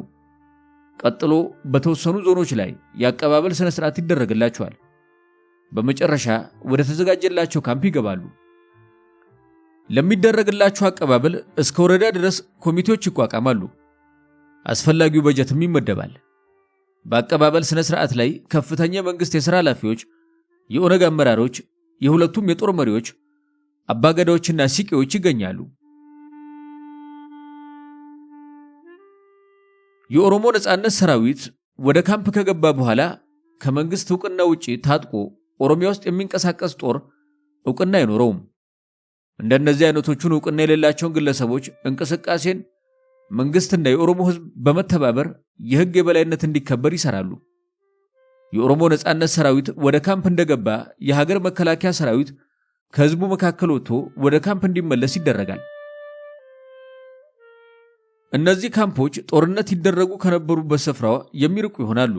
ቀጥሎ በተወሰኑ ዞኖች ላይ የአቀባበል ስነ ስርዓት ይደረግላቸዋል። በመጨረሻ ወደ ተዘጋጀላቸው ካምፕ ይገባሉ። ለሚደረግላቸው አቀባበል እስከ ወረዳ ድረስ ኮሚቴዎች ይቋቋማሉ። አስፈላጊው በጀትም ይመደባል። በአቀባበል ስነ ስርዓት ላይ ከፍተኛ መንግስት የሥራ ኃላፊዎች፣ የኦነግ አመራሮች፣ የሁለቱም የጦር መሪዎች፣ አባገዳዎችና ሲቄዎች ይገኛሉ። የኦሮሞ ነጻነት ሰራዊት ወደ ካምፕ ከገባ በኋላ ከመንግስት ዕውቅና ውጪ ታጥቆ ኦሮሚያ ውስጥ የሚንቀሳቀስ ጦር ዕውቅና አይኖረውም። እንደነዚህ አይነቶቹን ዕውቅና የሌላቸውን ግለሰቦች እንቅስቃሴን መንግስትና የኦሮሞ ህዝብ በመተባበር የህግ የበላይነት እንዲከበር ይሰራሉ። የኦሮሞ ነጻነት ሰራዊት ወደ ካምፕ እንደገባ የሀገር መከላከያ ሰራዊት ከህዝቡ መካከል ወጥቶ ወደ ካምፕ እንዲመለስ ይደረጋል። እነዚህ ካምፖች ጦርነት ይደረጉ ከነበሩበት ስፍራ የሚርቁ ይሆናሉ።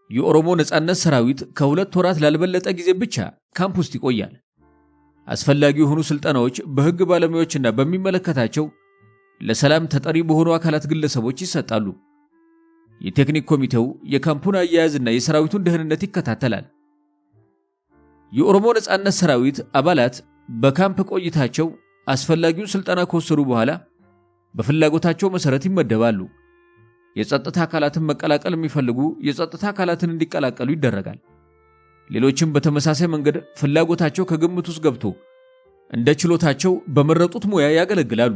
የኦሮሞ ነጻነት ሰራዊት ከ2 ወራት ላልበለጠ ጊዜ ብቻ ካምፕ ውስጥ ይቆያል። አስፈላጊ የሆኑ ስልጠናዎች በህግ ባለሙያዎችና በሚመለከታቸው ለሰላም ተጠሪ በሆኑ አካላት ግለሰቦች ይሰጣሉ። የቴክኒክ ኮሚቴው የካምፑን አያያዝና የሰራዊቱን ደህንነት ይከታተላል። የኦሮሞ ነጻነት ሰራዊት አባላት በካምፕ ቆይታቸው አስፈላጊውን ስልጠና ከወሰዱ በኋላ በፍላጎታቸው መሰረት ይመደባሉ። የጸጥታ አካላትን መቀላቀል የሚፈልጉ የጸጥታ አካላትን እንዲቀላቀሉ ይደረጋል። ሌሎችም በተመሳሳይ መንገድ ፍላጎታቸው ከግምት ውስጥ ገብቶ እንደ ችሎታቸው በመረጡት ሙያ ያገለግላሉ።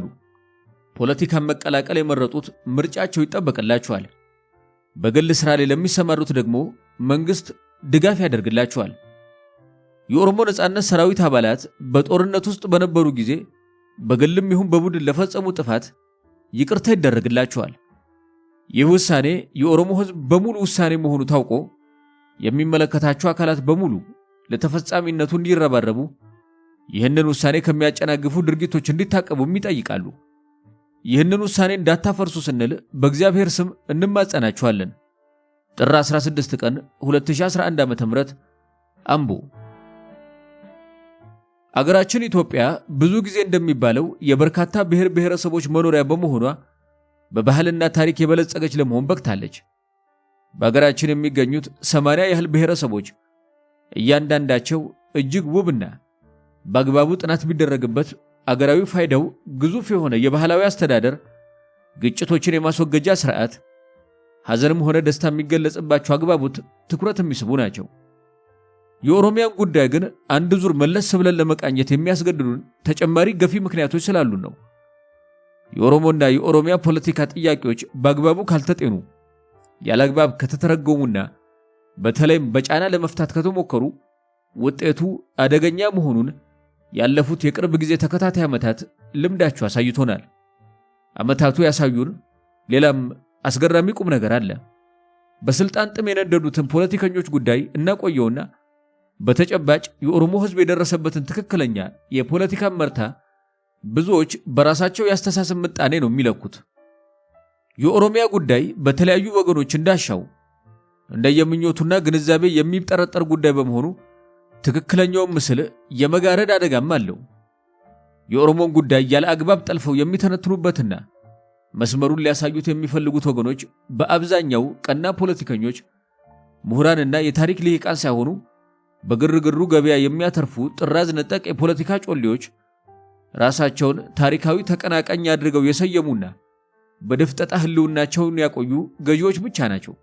ፖለቲካን መቀላቀል የመረጡት ምርጫቸው ይጠበቅላቸዋል። በግል ስራ ላይ ለሚሰማሩት ደግሞ መንግስት ድጋፍ ያደርግላቸዋል። የኦሮሞ ነጻነት ሰራዊት አባላት በጦርነት ውስጥ በነበሩ ጊዜ በግልም ይሁን በቡድን ለፈጸሙ ጥፋት ይቅርታ ይደረግላቸዋል። ይህ ውሳኔ የኦሮሞ ህዝብ በሙሉ ውሳኔ መሆኑ ታውቆ የሚመለከታቸው አካላት በሙሉ ለተፈጻሚነቱ እንዲረባረቡ ይህንን ውሳኔ ከሚያጨናግፉ ድርጊቶች እንዲታቀቡም ይጠይቃሉ። ይህንን ውሳኔ እንዳታፈርሱ ስንል በእግዚአብሔር ስም እንማጸናችኋለን። ጥር 16 ቀን 2011 ዓ.ም አምቦ። አገራችን ኢትዮጵያ ብዙ ጊዜ እንደሚባለው የበርካታ ብሔር ብሔረሰቦች መኖሪያ በመሆኗ በባህልና ታሪክ የበለጸገች ለመሆን በቅታለች። በአገራችን የሚገኙት 80 ያህል ብሔረሰቦች እያንዳንዳቸው እጅግ ውብና በአግባቡ ጥናት ቢደረግበት አገራዊ ፋይዳው ግዙፍ የሆነ የባህላዊ አስተዳደር፣ ግጭቶችን የማስወገጃ ስርዓት፣ ሐዘንም ሆነ ደስታ የሚገለጽባቸው አግባቦት ትኩረት የሚስቡ ናቸው። የኦሮሚያን ጉዳይ ግን አንድ ዙር መለስ ብለን ለመቃኘት የሚያስገድዱን ተጨማሪ ገፊ ምክንያቶች ስላሉን ነው። የኦሮሞና የኦሮሚያ ፖለቲካ ጥያቄዎች በአግባቡ ካልተጤኑ፣ ያለአግባብ ከተተረጎሙና በተለይም በጫና ለመፍታት ከተሞከሩ ውጤቱ አደገኛ መሆኑን ያለፉት የቅርብ ጊዜ ተከታታይ ዓመታት ልምዳቸው አሳይቶናል። ዓመታቱ ያሳዩን ሌላም አስገራሚ ቁም ነገር አለ። በስልጣን ጥም የነደዱትን ፖለቲከኞች ጉዳይ እናቆየውና በተጨባጭ የኦሮሞ ህዝብ የደረሰበትን ትክክለኛ የፖለቲካ መርታ ብዙዎች በራሳቸው ያስተሳሰብ ምጣኔ ነው የሚለኩት። የኦሮሚያ ጉዳይ በተለያዩ ወገኖች እንዳሻው እንደየምኞቱና ግንዛቤ የሚጠረጠር ጉዳይ በመሆኑ ትክክለኛውን ምስል የመጋረድ አደጋም አለው። የኦሮሞን ጉዳይ ያለ አግባብ ጠልፈው የሚተነትኑበትና መስመሩን ሊያሳዩት የሚፈልጉት ወገኖች በአብዛኛው ቀና ፖለቲከኞች፣ ምሁራንና የታሪክ ልሂቃን ሳይሆኑ በግርግሩ ገበያ የሚያተርፉ ጥራዝ ነጠቅ የፖለቲካ ጮሌዎች፣ ራሳቸውን ታሪካዊ ተቀናቃኝ አድርገው የሰየሙና በድፍጠጣ ህልውናቸውን ያቆዩ ገዢዎች ብቻ ናቸው።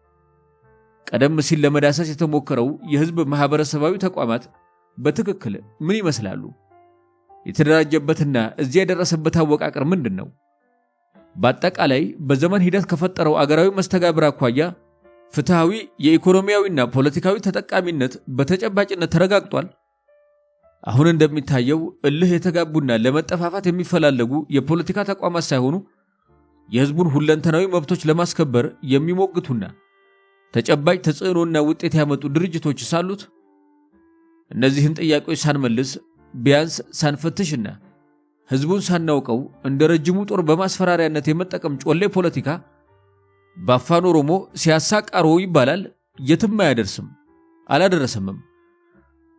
ቀደም ሲል ለመዳሰስ የተሞከረው የህዝብ ማህበረሰባዊ ተቋማት በትክክል ምን ይመስላሉ? የተደራጀበትና እዚያ የደረሰበት አወቃቀር ምንድን ነው? በአጠቃላይ በዘመን ሂደት ከፈጠረው አገራዊ መስተጋብር አኳያ ፍትሃዊ የኢኮኖሚያዊና ፖለቲካዊ ተጠቃሚነት በተጨባጭነት ተረጋግጧል? አሁን እንደሚታየው እልህ የተጋቡና ለመጠፋፋት የሚፈላለጉ የፖለቲካ ተቋማት ሳይሆኑ የህዝቡን ሁለንተናዊ መብቶች ለማስከበር የሚሞግቱና ተጨባጭ ተጽዕኖና ውጤት ያመጡ ድርጅቶች ሳሉት? እነዚህን ጥያቄዎች ሳንመልስ ቢያንስ ሳንፈትሽና ህዝቡን ሳናውቀው እንደ ረጅሙ ጦር በማስፈራሪያነት የመጠቀም ጮሌ ፖለቲካ በአፋን ኦሮሞ ሲያሳቃሮ ይባላል፣ የትም አያደርስም፣ አላደረሰምም።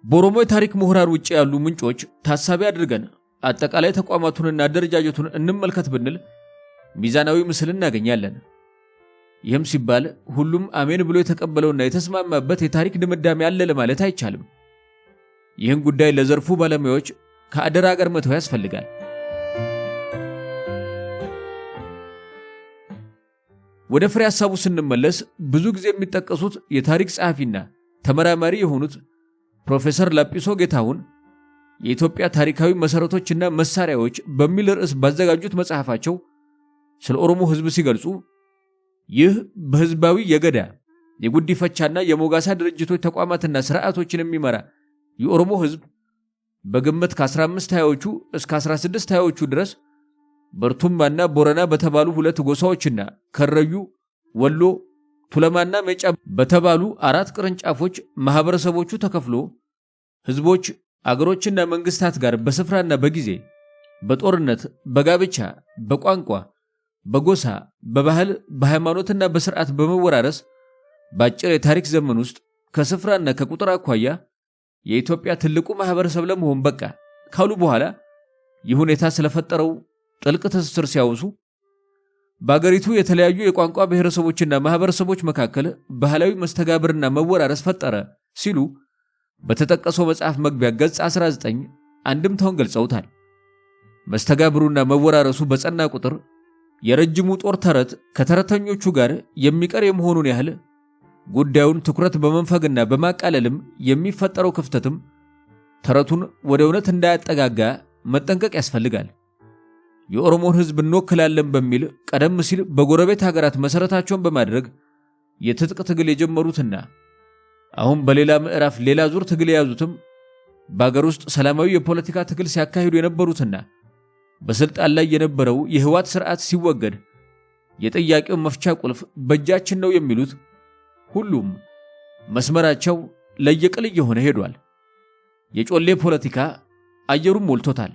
በኦሮሞ የታሪክ ምሁራን ውጭ ያሉ ምንጮች ታሳቢ አድርገን አጠቃላይ ተቋማቱንና አደረጃጀቱን እንመልከት ብንል ሚዛናዊ ምስል እናገኛለን። ይህም ሲባል ሁሉም አሜን ብሎ የተቀበለውና የተስማማበት የታሪክ ድምዳሜ አለ ለማለት አይቻልም። ይህን ጉዳይ ለዘርፉ ባለሙያዎች ከአደራ ጋር መተው ያስፈልጋል። ወደ ፍሬ ሐሳቡ ስንመለስ ብዙ ጊዜ የሚጠቀሱት የታሪክ ጸሐፊና ተመራማሪ የሆኑት ፕሮፌሰር ላጲሶ ጌታሁን የኢትዮጵያ ታሪካዊ መሰረቶችና መሳሪያዎች በሚል ርዕስ ባዘጋጁት መጽሐፋቸው ስለ ኦሮሞ ሕዝብ ሲገልጹ ይህ በሕዝባዊ የገዳ የጉዲፈቻና የሞጋሳ ድርጅቶች ተቋማትና ስርዓቶችን የሚመራ የኦሮሞ ሕዝብ በግምት ከ1520ዎቹ እስከ 1620ዎቹ ድረስ በርቱማና ቦረና በተባሉ ሁለት ጎሳዎችና ከረዩ፣ ወሎ፣ ቱለማና ሜጫ በተባሉ 4 ቅርንጫፎች ማህበረሰቦቹ ተከፍሎ ሕዝቦች አገሮችና መንግስታት ጋር በስፍራና በጊዜ በጦርነት፣ በጋብቻ፣ በቋንቋ፣ በጎሳ፣ በባህል፣ በሃይማኖትና በስርዓት በመወራረስ በአጭር የታሪክ ዘመን ውስጥ ከስፍራና ከቁጥር አኳያ የኢትዮጵያ ትልቁ ማህበረሰብ ለመሆን በቃ ካሉ በኋላ ይህ ሁኔታ ስለፈጠረው ጥልቅ ትስስር ሲያወሱ በአገሪቱ የተለያዩ የቋንቋ ብሔረሰቦችና ማህበረሰቦች መካከል ባህላዊ መስተጋብርና መወራረስ ፈጠረ ሲሉ በተጠቀሰው መጽሐፍ መግቢያ ገጽ 19 አንድምታውን ገልጸውታል። መስተጋብሩና መወራረሱ በጸና ቁጥር የረጅሙ ጦር ተረት ከተረተኞቹ ጋር የሚቀር የመሆኑን ያህል ጉዳዩን ትኩረት በመንፈግና በማቃለልም የሚፈጠረው ክፍተትም ተረቱን ወደ እውነት እንዳያጠጋጋ መጠንቀቅ ያስፈልጋል። የኦሮሞን ሕዝብ እንወክላለን በሚል ቀደም ሲል በጎረቤት ሀገራት መሰረታቸውን በማድረግ የትጥቅ ትግል የጀመሩትና አሁን በሌላ ምዕራፍ ሌላ ዙር ትግል የያዙትም በአገር ውስጥ ሰላማዊ የፖለቲካ ትግል ሲያካሂዱ የነበሩትና በስልጣን ላይ የነበረው የህዋት ስርዓት ሲወገድ የጥያቄው መፍቻ ቁልፍ በእጃችን ነው የሚሉት ሁሉም መስመራቸው ለየቅል እየሆነ ሄዷል። የጮሌ ፖለቲካ አየሩን ሞልቶታል።